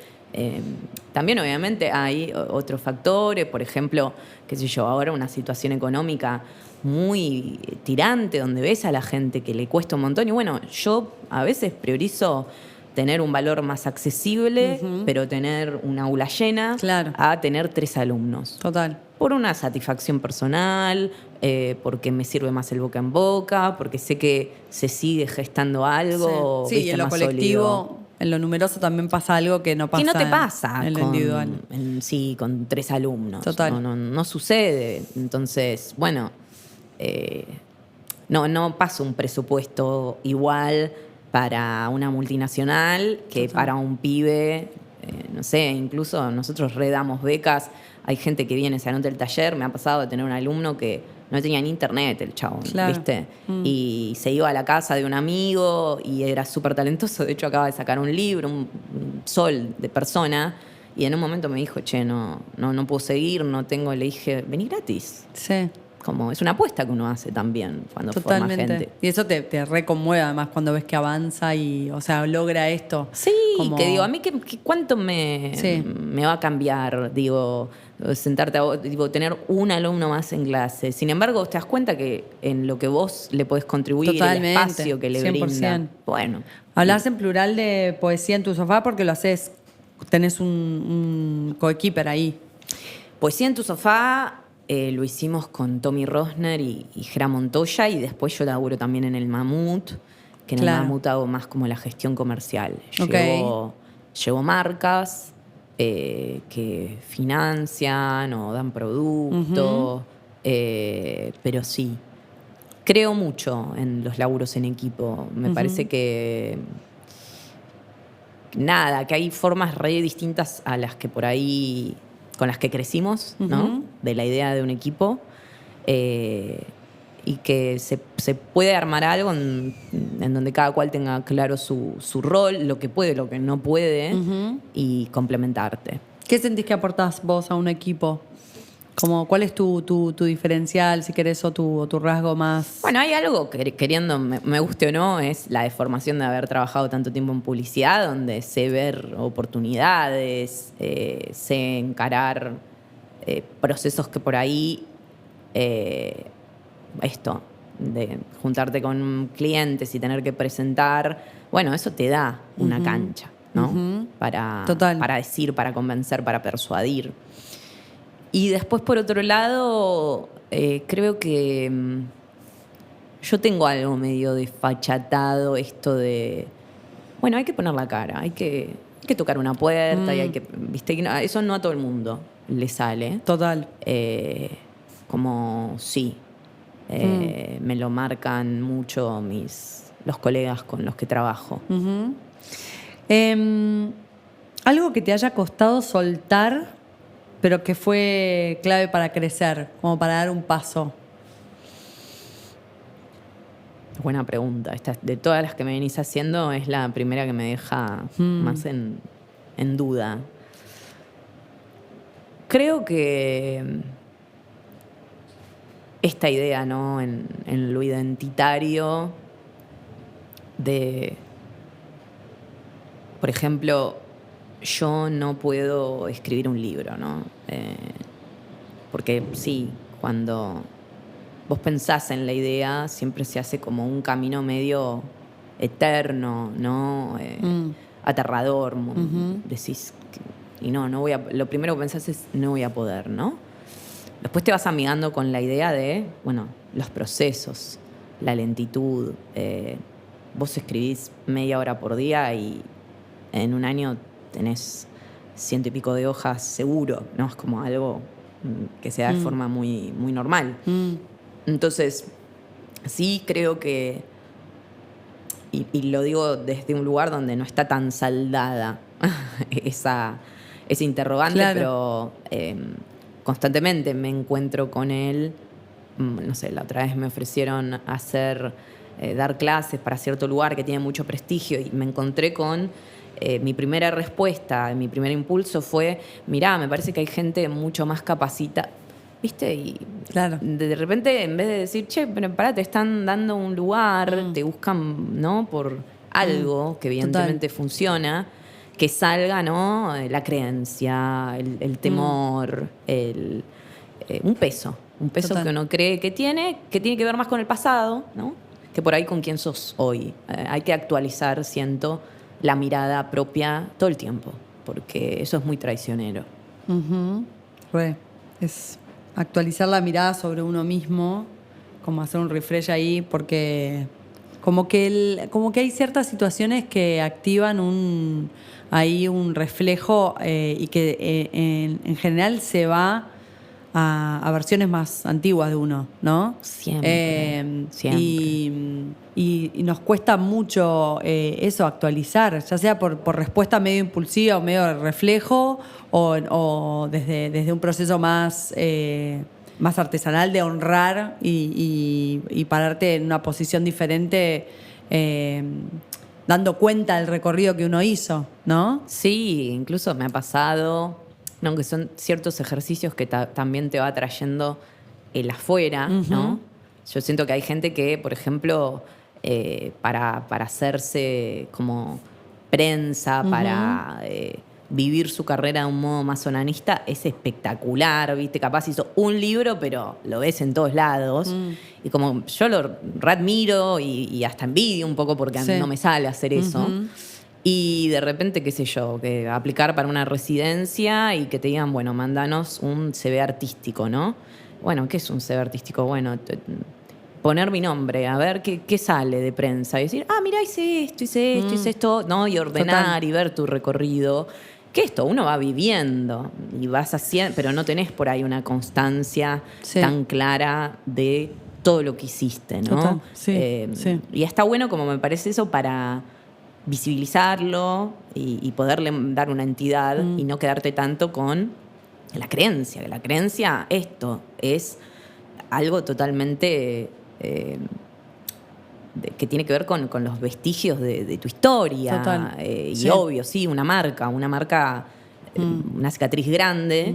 También obviamente hay otros factores, por ejemplo, qué sé yo, ahora una situación económica muy tirante donde ves a la gente que le cuesta un montón y bueno, yo a veces priorizo tener un valor más accesible, pero tener una aula llena a tener 3 alumnos. Total. Por una satisfacción personal, porque me sirve más el boca en boca, porque sé que se sigue gestando algo y en lo colectivo sólido. En lo numeroso también pasa algo que no pasa que no te pasa en lo con, individual. sí, con 3 alumnos. Total. No sucede. Entonces, bueno, no pasa un presupuesto igual para una multinacional que Total. para un pibe. No sé, incluso nosotros redamos becas. Hay gente que viene, se anota el taller. Me ha pasado de tener un alumno que no tenía ni internet, el chabón, Claro. ¿viste? Y se iba a la casa de un amigo y era súper talentoso. De hecho, acaba de sacar un libro, un sol de persona. Y en un momento me dijo, che, no puedo seguir, no tengo. Le dije, vení gratis. Sí, Como es una apuesta que uno hace también cuando totalmente. forma gente. Y eso te reconmueve además cuando ves que avanza y, o sea, logra esto. Sí, Como- que digo, a mí cuánto me va a cambiar, digo, sentarte digo, tener un alumno más en clase. Sin embargo, te das cuenta que en lo que vos le podés contribuir, Totalmente, el espacio que le 100%. brinda. Bueno. Hablas en plural de poesía en tu sofá porque lo haces, tenés un coequiper ahí. Poesía en tu sofá lo hicimos con Tommy Rosner y Jera Montoya, y después yo laburo también en el Mamut, que en Claro. el Mamut hago más como la gestión comercial. Ok. Llevo marcas que financian o dan producto, pero sí, creo mucho en los laburos en equipo. Me parece que nada, que hay formas re distintas a las que por ahí, con las que crecimos, ¿no? De la idea de un equipo. Y que se puede armar algo en donde cada cual tenga claro su rol, lo que puede, lo que no puede, y complementarte. ¿Qué sentís que aportás vos a un equipo? Como, ¿cuál es tu diferencial, si querés, o tu rasgo más? Bueno, hay algo que, queriendo, me guste o no, es la deformación de haber trabajado tanto tiempo en publicidad, donde sé ver oportunidades, sé encarar procesos que por ahí, esto, de juntarte con clientes y tener que presentar, bueno, eso te da una cancha, ¿no? Total. Para decir, para convencer, para persuadir. Y después, por otro lado, creo que yo tengo algo medio desfachatado, esto de, bueno, hay que poner la cara, hay que tocar una puerta y hay que, viste, eso no a todo el mundo le sale. Total. Como sí, me lo marcan mucho los colegas con los que trabajo. Algo que te haya costado soltar, pero que fue clave para crecer, como para dar un paso. Buena pregunta. De todas las que me venís haciendo, es la primera que me deja más en duda. Creo que esta idea, ¿no? En lo identitario de, por ejemplo, yo no puedo escribir un libro, ¿no? Porque sí, cuando vos pensás en la idea, siempre se hace como un camino medio eterno, ¿no? Aterrador. Decís, y no voy a. Lo primero que pensás es, no voy a poder, ¿no? Después te vas amigando con la idea de, bueno, los procesos, la lentitud. Vos escribís media hora por día y en un año tenés 100 y pico de hojas seguro, ¿no? Es como algo que se da de forma muy, muy normal. Entonces, sí creo que, y lo digo desde un lugar donde no está tan saldada ese interrogante, claro. pero constantemente me encuentro con él. No sé, la otra vez me ofrecieron dar clases para cierto lugar que tiene mucho prestigio y me encontré con mi primera respuesta, mi primer impulso fue, mirá, me parece que hay gente mucho más capacitada, ¿viste? Y claro. de repente, en vez de decir, che, pero pará, te están dando un lugar, te buscan, ¿no? Por algo que evidentemente funciona, que salga, ¿no? La creencia, el temor, un peso Total. que uno cree que tiene que ver más con el pasado, ¿no? Que por ahí con quién sos hoy. Hay que actualizar, siento, la mirada propia todo el tiempo, porque eso es muy traicionero. Es actualizar la mirada sobre uno mismo, como hacer un refresh ahí, porque Como que hay ciertas situaciones que activan un reflejo y que en general se va a versiones más antiguas de uno, ¿no? Siempre. Siempre. Y nos cuesta mucho eso, actualizar, ya sea por respuesta medio impulsiva o medio reflejo, o desde un proceso más artesanal de honrar y pararte en una posición diferente, dando cuenta del recorrido que uno hizo, ¿no? Sí, incluso me ha pasado, ¿no? Que son ciertos ejercicios que también te va trayendo el afuera, ¿no? Yo siento que hay gente que, por ejemplo, para hacerse como prensa, para vivir su carrera de un modo más onanista, es espectacular, ¿viste? Capaz hizo un libro, pero lo ves en todos lados. Y como yo lo readmiro y hasta envidio un poco porque Sí. no me sale hacer eso. Y de repente, qué sé yo, que aplicar para una residencia y que te digan, bueno, mándanos un CV artístico, ¿no? Bueno, ¿qué es un CV artístico? Bueno, poner mi nombre, a ver qué sale de prensa. Y decir, mira, hice esto, ¿no? Y ordenar. Total. Y ver tu recorrido. Que esto uno va viviendo y vas haciendo, pero no tenés por ahí una constancia tan clara de todo lo que hiciste, ¿no? Total. Sí, sí. Y está bueno, como me parece eso, para visibilizarlo y poderle dar una entidad y no quedarte tanto con la creencia, que la creencia, esto es algo totalmente que tiene que ver con los vestigios de tu historia. Total. Y obvio, sí, una marca, una cicatriz grande,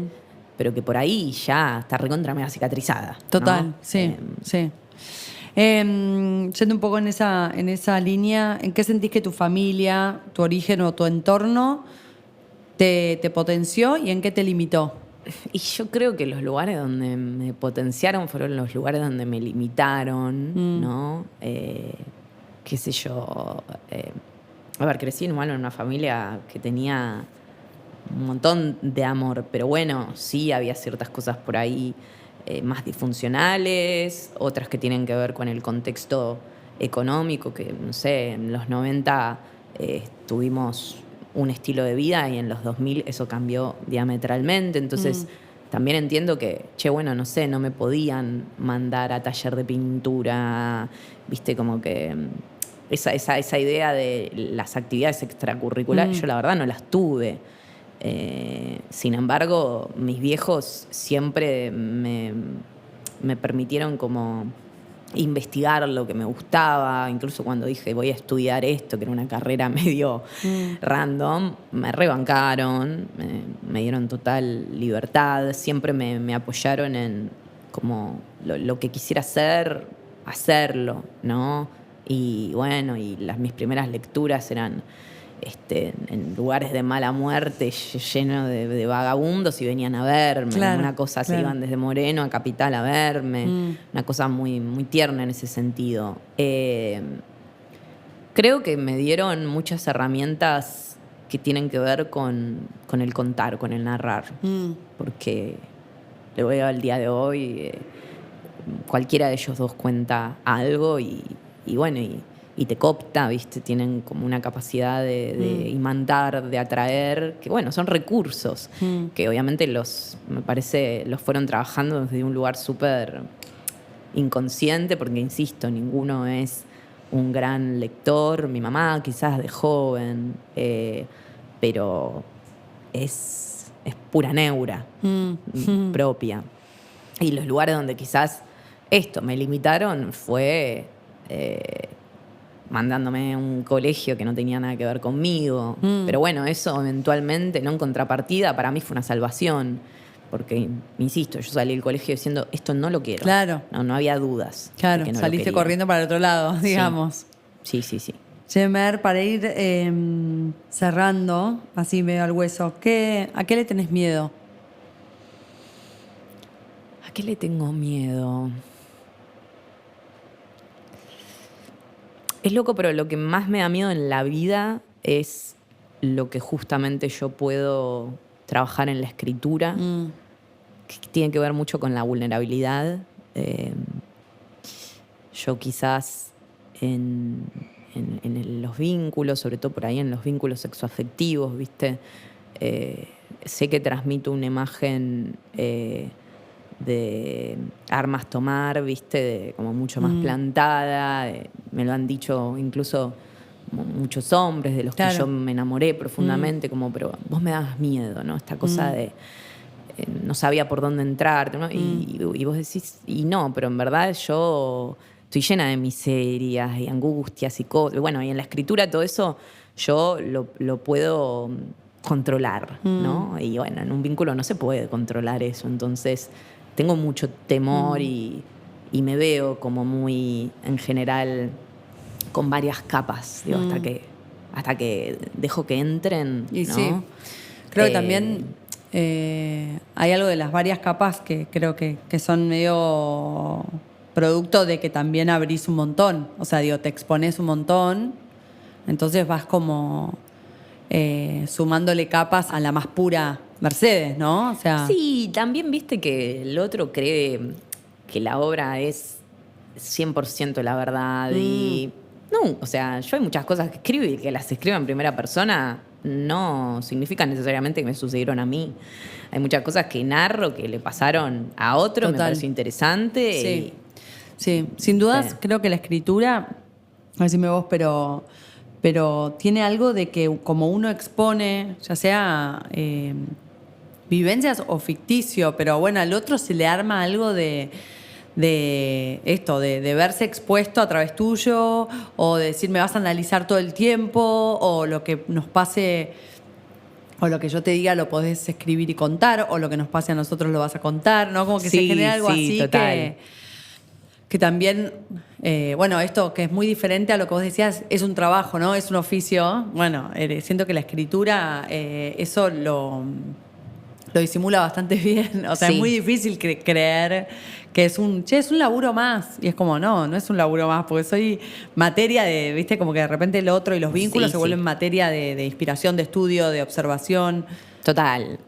pero que por ahí ya está recontra mega cicatrizada. Total, ¿no? sí. Yendo un poco en esa línea, ¿en qué sentís que tu familia, tu origen o tu entorno te potenció y en qué te limitó? Y yo creo que los lugares donde me potenciaron fueron los lugares donde me limitaron, ¿no? Qué sé yo. A ver, crecí igual en una familia que tenía un montón de amor, pero bueno, sí había ciertas cosas por ahí más disfuncionales, otras que tienen que ver con el contexto económico, que no sé, en los 90 tuvimos un estilo de vida y en los 2000 eso cambió diametralmente. Entonces, también entiendo que, no sé, no me podían mandar a taller de pintura, viste, como que esa idea de las actividades extracurriculares, yo la verdad no las tuve. Sin embargo, mis viejos siempre me permitieron como investigar lo que me gustaba. Incluso cuando dije voy a estudiar esto, que era una carrera medio random, me rebancaron, me dieron total libertad, siempre me apoyaron en como lo que quisiera hacer, hacerlo, ¿no? Y bueno, mis primeras lecturas eran en lugares de mala muerte, lleno de vagabundos, y venían a verme. Claro, una cosa, se iban desde Moreno a Capital a verme. Una cosa muy, muy tierna en ese sentido. Creo que me dieron muchas herramientas que tienen que ver con el contar, con el narrar. Porque lo veo al día de hoy, cualquiera de ellos dos cuenta algo y te coopta, ¿viste? Tienen como una capacidad de imantar, de atraer, que son recursos que obviamente me parece, los fueron trabajando desde un lugar súper inconsciente, porque insisto, ninguno es un gran lector. Mi mamá quizás de joven, pero es pura neura propia. Y los lugares donde quizás me limitaron fue mandándome a un colegio que no tenía nada que ver conmigo. Pero bueno, eso eventualmente, no en contrapartida, para mí fue una salvación. Porque, insisto, yo salí del colegio diciendo, esto no lo quiero. Claro. No había dudas. Claro, de que no saliste corriendo para el otro lado, digamos. Sí. Mer, para ir cerrando, así medio al hueso, ¿a qué le tenés miedo? ¿A qué le tengo miedo? Es loco, pero lo que más me da miedo en la vida es lo que justamente yo puedo trabajar en la escritura, que tiene que ver mucho con la vulnerabilidad. Yo quizás los vínculos, sobre todo por ahí en los vínculos sexoafectivos, ¿viste? Sé que transmito una imagen de armas tomar, ¿viste? Como mucho más plantada. Me lo han dicho incluso muchos hombres de los que yo me enamoré profundamente, como, pero vos me dabas miedo, ¿no? Esta cosa de no sabía por dónde entrar, ¿no? Y vos decís, y no, pero en verdad yo estoy llena de miserias y angustias y cosas. Bueno, y en la escritura todo eso yo lo puedo controlar, ¿no? Y bueno, en un vínculo no se puede controlar eso, entonces tengo mucho temor y me veo como muy, en general, con varias capas, digo, hasta que dejo que entren, Y ¿no? sí, creo que también hay algo de las varias capas que creo que son medio producto de que también abrís un montón. O sea, digo, te exponés un montón, entonces vas como sumándole capas a la más pura Mercedes, ¿no? O sea, Sí, también viste que el otro cree que la obra es 100% la verdad y... No, o sea, yo hay muchas cosas que escribo y que las escribo en primera persona no significan necesariamente que me sucedieron a mí. Hay muchas cosas que narro que le pasaron a otro, me pareció interesante. Sí, sí. Sin dudas, Sí. creo que la escritura, decime vos, pero tiene algo de que como uno expone, ya sea vivencias o ficticio, pero bueno, al otro se le arma algo de esto, de verse expuesto a través tuyo, o de decir me vas a analizar todo el tiempo, o lo que nos pase, o lo que yo te diga lo podés escribir y contar, o lo que nos pase a nosotros lo vas a contar, ¿no? Como que se genera algo así total. que también, bueno, esto que es muy diferente a lo que vos decías, es un trabajo, ¿no? Es un oficio. Bueno, siento que la escritura, eso lo disimula bastante bien. O sea, es muy difícil creer que es un laburo más. Y es como, no es un laburo más, porque soy materia de, viste, como que de repente el otro y los vínculos se vuelven materia de inspiración, de estudio, de observación. Total.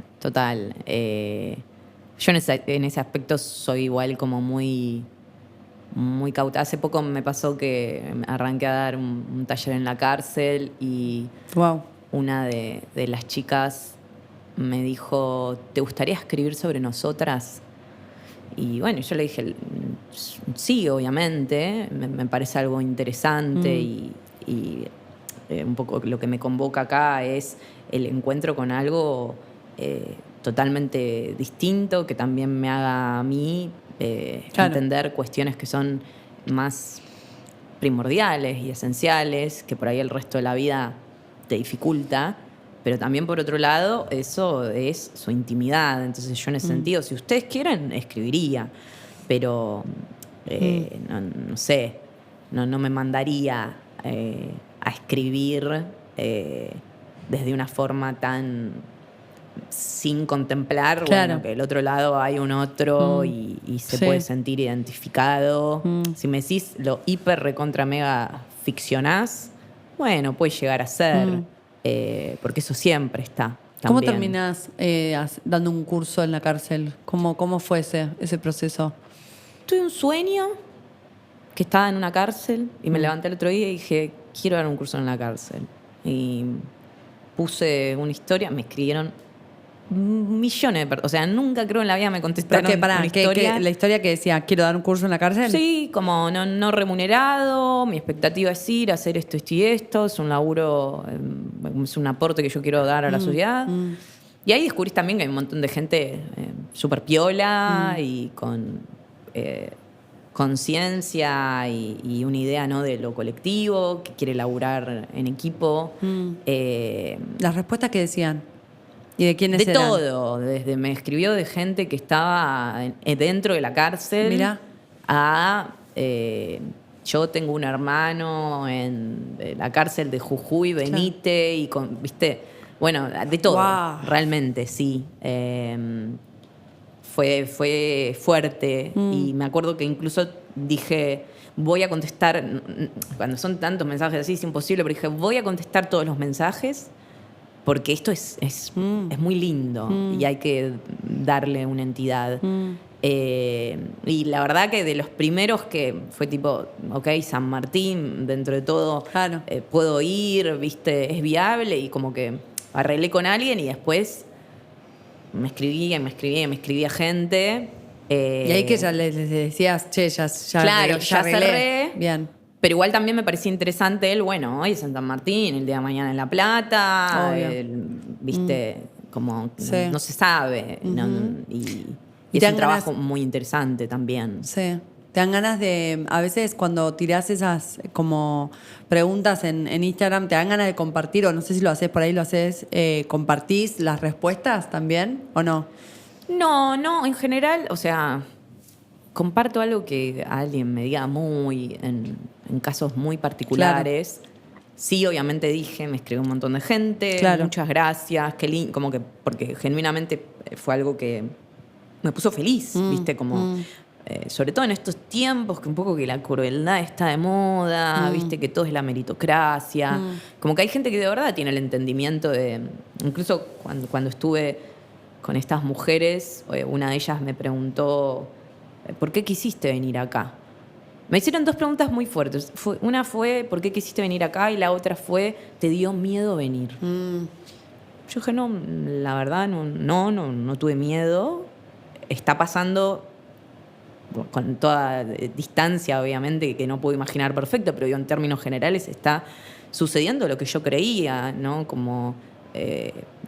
Yo en ese aspecto soy igual como muy cauta. Hace poco me pasó que arranqué a dar un taller en la cárcel y una de las chicas me dijo, ¿te gustaría escribir sobre nosotras? Y bueno, yo le dije, sí, obviamente, me parece algo interesante y un poco lo que me convoca acá es el encuentro con algo totalmente distinto, que también me haga a mí entender cuestiones que son más primordiales y esenciales, que por ahí el resto de la vida te dificulta. Pero también, por otro lado, eso es su intimidad. Entonces yo en ese sentido, si ustedes quieren, escribiría. Pero, no sé, no me mandaría a escribir desde una forma tan sin contemplar, bueno, que del otro lado hay un otro y se puede sentir identificado. Si me decís lo hiper recontra mega ficcionás, bueno, puede llegar a ser. Porque eso siempre está. ¿Cómo terminás dando un curso en la cárcel? ¿Cómo fue ese proceso? Tuve un sueño que estaba en una cárcel y me levanté el otro día y dije, quiero dar un curso en la cárcel. Y puse una historia, me escribieron millones de personas. O sea, nunca creo en la vida me contestaron una historia. ¿La historia que decía, quiero dar un curso en la cárcel? Sí, como no remunerado, mi expectativa es ir a hacer esto y esto, es un laburo, es un aporte que yo quiero dar a la sociedad. Y ahí descubrís también que hay un montón de gente súper piola y con conciencia y una idea, ¿no?, de lo colectivo, que quiere laburar en equipo. ¿Las respuestas que decían? ¿Y de quiénes eran? De todo, desde me escribió de gente que estaba dentro de la cárcel. Mirá. A yo tengo un hermano en la cárcel de Jujuy, venite, y viste, bueno, de todo, realmente, sí. Fue fuerte y me acuerdo que incluso dije, voy a contestar, cuando son tantos mensajes así es imposible, pero dije, voy a contestar todos los mensajes, porque esto es muy lindo y hay que darle una entidad. Y la verdad que de los primeros que fue tipo, ok, San Martín, dentro de todo, Claro. puedo ir, viste, es viable, y como que arreglé con alguien y después me escribía gente. Y ahí que ya les decías, che, ya Claro, ya arreglé. cerré. Bien. Pero igual también me parecía interesante él, bueno, hoy es en San Martín, el día de mañana en La Plata, Obvio. viste, como Sí. no se sabe. ¿No? Y ¿Y es te un dan trabajo ganas? muy interesante también. Sí. Te dan ganas de, a veces cuando tirás esas como preguntas en Instagram, te dan ganas de compartir, o no sé si lo haces por ahí, compartís las respuestas también, ¿o no? No, en general, o sea, comparto algo que alguien me diga en casos muy particulares. Sí, obviamente dije, me escribió un montón de gente, Claro. muchas gracias, qué lindo, como que, porque genuinamente fue algo que me puso feliz, ¿viste? Como, sobre todo en estos tiempos, que un poco que la crueldad está de moda, ¿viste? Que todo es la meritocracia. Como que hay gente que de verdad tiene el entendimiento de... Incluso cuando estuve con estas mujeres, una de ellas me preguntó, ¿por qué quisiste venir acá? Me hicieron dos preguntas muy fuertes. Una fue, ¿por qué quisiste venir acá? Y la otra fue, ¿te dio miedo venir? Yo dije, no, la verdad, no tuve miedo. Está pasando con toda distancia, obviamente, que no puedo imaginar perfecto, pero digo, en términos generales está sucediendo lo que yo creía, ¿no? Como,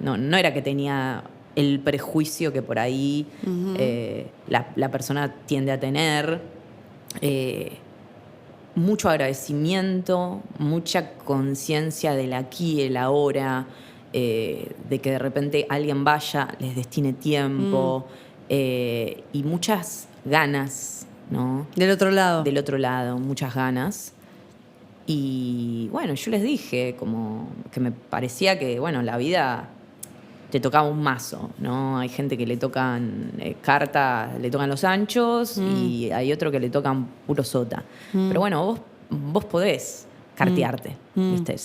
no era que tenía el prejuicio que por ahí la persona tiende a tener. Mucho agradecimiento, mucha conciencia del aquí y el ahora, de que de repente alguien vaya, les destine tiempo, y muchas ganas, ¿no? Del otro lado. Del otro lado, muchas ganas. Y bueno, yo les dije como que me parecía que, bueno, la vida te tocaba un mazo, ¿no? Hay gente que le tocan cartas, le tocan los anchos, y hay otro que le tocan puro sota. Pero bueno, vos podés cartearte, ¿viste?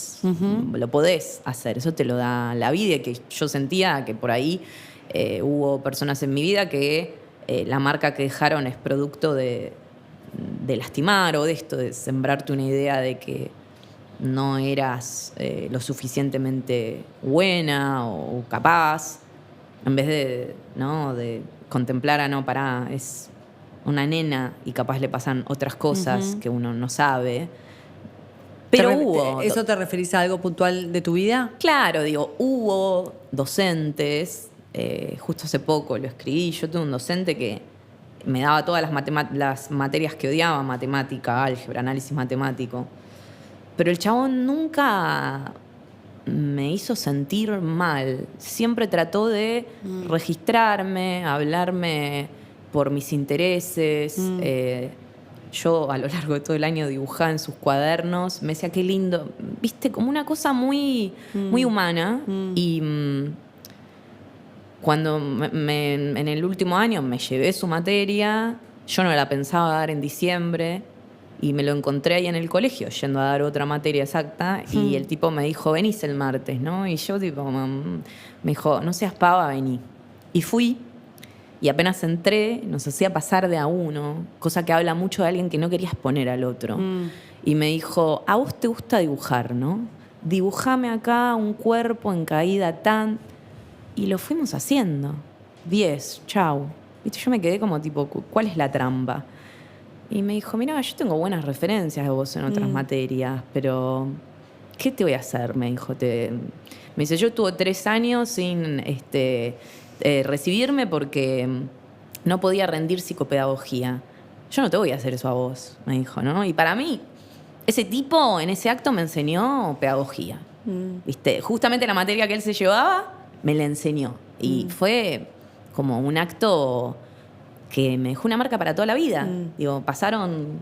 Lo podés hacer, eso te lo da la vida, que yo sentía que por ahí hubo personas en mi vida que la marca que dejaron es producto de lastimar o de esto, de sembrarte una idea de que no eras lo suficientemente buena o capaz, en vez de, ¿no? de contemplar es una nena y capaz le pasan otras cosas que uno no sabe. Pero hubo... ¿Eso te referís a algo puntual de tu vida? Claro, digo, hubo docentes, justo hace poco lo escribí, yo tuve un docente que me daba todas las materias que odiaba, matemática, álgebra, análisis matemático. Pero el chabón nunca me hizo sentir mal. Siempre trató de registrarme, hablarme por mis intereses. Yo a lo largo de todo el año dibujaba en sus cuadernos. Me decía, qué lindo. Viste, como una cosa muy, muy humana. Y cuando en el último año me llevé su materia, yo no la pensaba dar en diciembre. Y me lo encontré ahí en el colegio, yendo a dar otra materia exacta, y el tipo me dijo, venís el martes, ¿no? Y yo tipo, me dijo, no seas pava, vení. Y fui, y apenas entré, nos hacía pasar de a uno, cosa que habla mucho de alguien que no quería exponer al otro. Y me dijo, a vos te gusta dibujar, ¿no? Dibujame acá un cuerpo en caída tan... Y lo fuimos haciendo. 10, chau. ¿Viste? Yo me quedé como tipo, ¿cuál es la trampa? Y me dijo, mira, yo tengo buenas referencias de vos en otras materias, pero ¿qué te voy a hacer? Me dijo. Me dice, yo tuve 3 años sin recibirme porque no podía rendir psicopedagogía. Yo no te voy a hacer eso a vos, me dijo, ¿no? Y para mí, ese tipo en ese acto me enseñó pedagogía. ¿Viste? Justamente la materia que él se llevaba, me la enseñó. Y fue como un acto que me dejó una marca para toda la vida. Digo, pasaron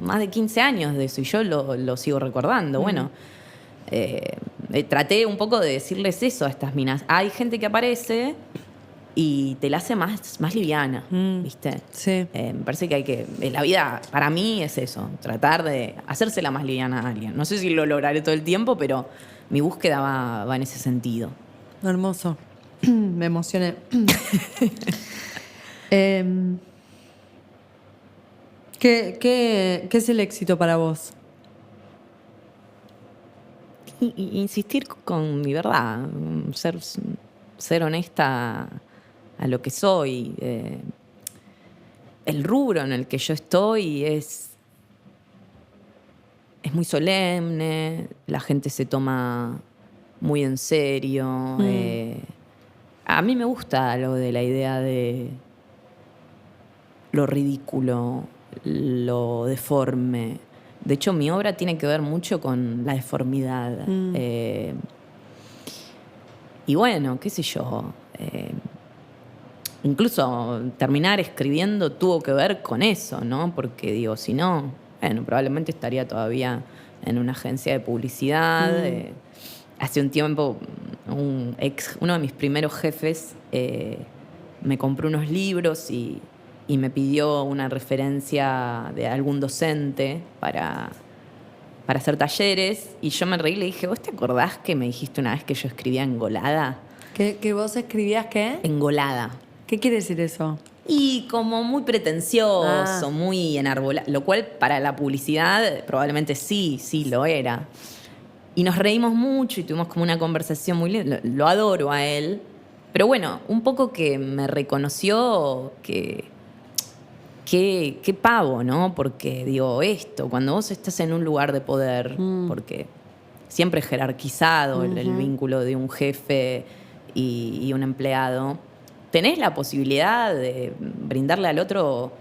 más de 15 años de eso y yo lo sigo recordando. Bueno, traté un poco de decirles eso a estas minas. Hay gente que aparece y te la hace más liviana, ¿viste? Sí. Me parece que la vida, para mí, es eso, tratar de hacérsela más liviana a alguien. No sé si lo lograré todo el tiempo, pero mi búsqueda va en ese sentido. Hermoso. Me emocioné. ¿Qué es el éxito para vos? Insistir con mi verdad, ser honesta a lo que soy. El rubro en el que yo estoy es muy solemne, la gente se toma muy en serio. A mí me gusta lo de la idea de lo ridículo, lo deforme. De hecho, mi obra tiene que ver mucho con la deformidad. Y bueno, qué sé yo. Incluso terminar escribiendo tuvo que ver con eso, ¿no? Porque digo, si no, bueno, probablemente estaría todavía en una agencia de publicidad. Hace un tiempo, uno de mis primeros jefes me compró unos libros y me pidió una referencia de algún docente para hacer talleres. Y yo me reí y le dije, ¿vos te acordás que me dijiste una vez que yo escribía engolada? ¿Que vos escribías qué? Engolada. ¿Qué quiere decir eso? Y como muy pretencioso, muy enarbolado, lo cual para la publicidad probablemente sí lo era. Y nos reímos mucho y tuvimos como una conversación muy linda. Lo adoro a él. Pero bueno, un poco que me reconoció que qué pavo, ¿no? Porque digo, cuando vos estás en un lugar de poder, porque siempre es jerarquizado el vínculo de un jefe y un empleado, tenés la posibilidad de brindarle al otro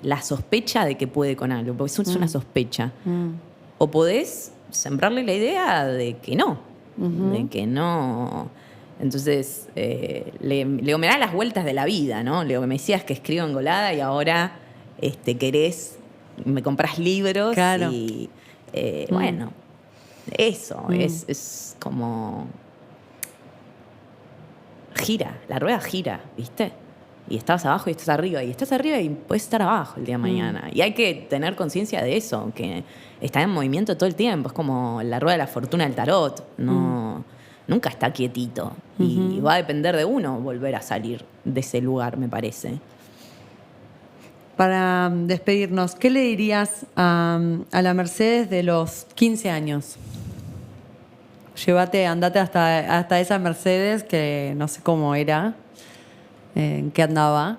la sospecha de que puede con algo, porque eso es una sospecha. O podés sembrarle la idea de que no, de que no. Entonces, me da las vueltas de la vida, ¿no? Me decías que escribo engolada y ahora querés, me compras libros. Claro. Y bueno, eso es como gira, la rueda gira, ¿viste? Y estás abajo y estás arriba, y puedes estar abajo el día de mañana. Y hay que tener conciencia de eso, que está en movimiento todo el tiempo. Es como la rueda de la fortuna del tarot, nunca está quietito. Y va a depender de uno volver a salir de ese lugar, me parece. Para despedirnos, ¿qué le dirías a la Mercedes de los 15 años? Andate hasta esa Mercedes que no sé cómo era, en qué andaba.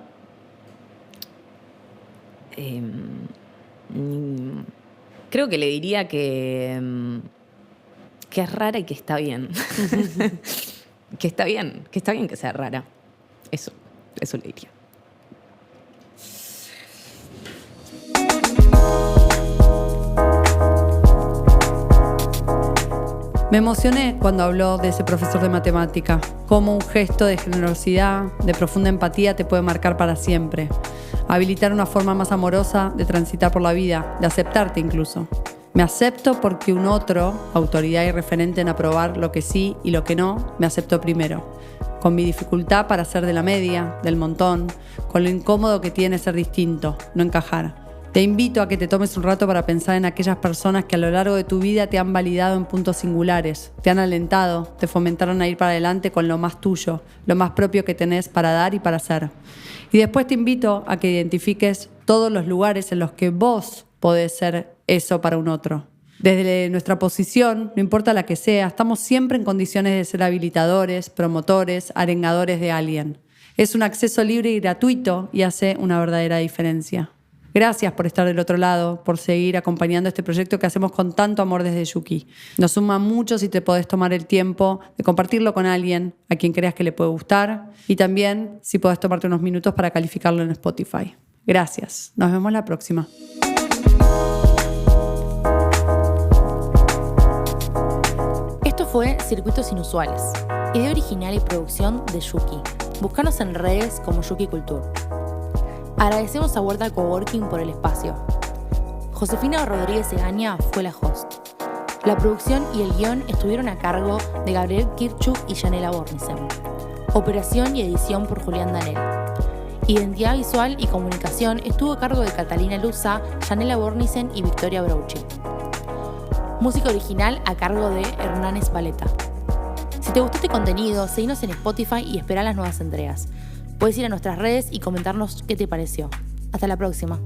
Creo que le diría que es rara y que está bien. que está bien que sea rara. Eso le diría. Me emocioné cuando habló de ese profesor de matemática, cómo un gesto de generosidad, de profunda empatía te puede marcar para siempre, habilitar una forma más amorosa de transitar por la vida, de aceptarte incluso. Me acepto porque un otro, autoridad y referente en aprobar lo que sí y lo que no, me aceptó primero, con mi dificultad para ser de la media, del montón, con lo incómodo que tiene ser distinto, no encajar. Te invito a que te tomes un rato para pensar en aquellas personas que a lo largo de tu vida te han validado en puntos singulares, te han alentado, te fomentaron a ir para adelante con lo más tuyo, lo más propio que tenés para dar y para ser. Y después te invito a que identifiques todos los lugares en los que vos podés ser eso para un otro. Desde nuestra posición, no importa la que sea, estamos siempre en condiciones de ser habilitadores, promotores, arengadores de alguien. Es un acceso libre y gratuito y hace una verdadera diferencia. Gracias por estar del otro lado, por seguir acompañando este proyecto que hacemos con tanto amor desde Yuki. Nos suma mucho si te podés tomar el tiempo de compartirlo con alguien a quien creas que le puede gustar y también si podés tomarte unos minutos para calificarlo en Spotify. Gracias. Nos vemos la próxima. Esto fue Circuitos Inusuales, idea original y producción de Yuki. Búscanos en redes como Yuki Culture. Agradecemos a Huerta Coworking por el espacio. Josefina Rodríguez Egaña fue la host. La producción y el guión estuvieron a cargo de Gabriel Kirchuk y Yanela Bornisen. Operación y edición por Julián Danel. Identidad visual y comunicación estuvo a cargo de Catalina Luza, Yanela Bornissen y Victoria Brouchi. Música original a cargo de Hernanes Valeta. Si te gustó este contenido, seguinos en Spotify y espera las nuevas entregas. Puedes ir a nuestras redes y comentarnos qué te pareció. Hasta la próxima.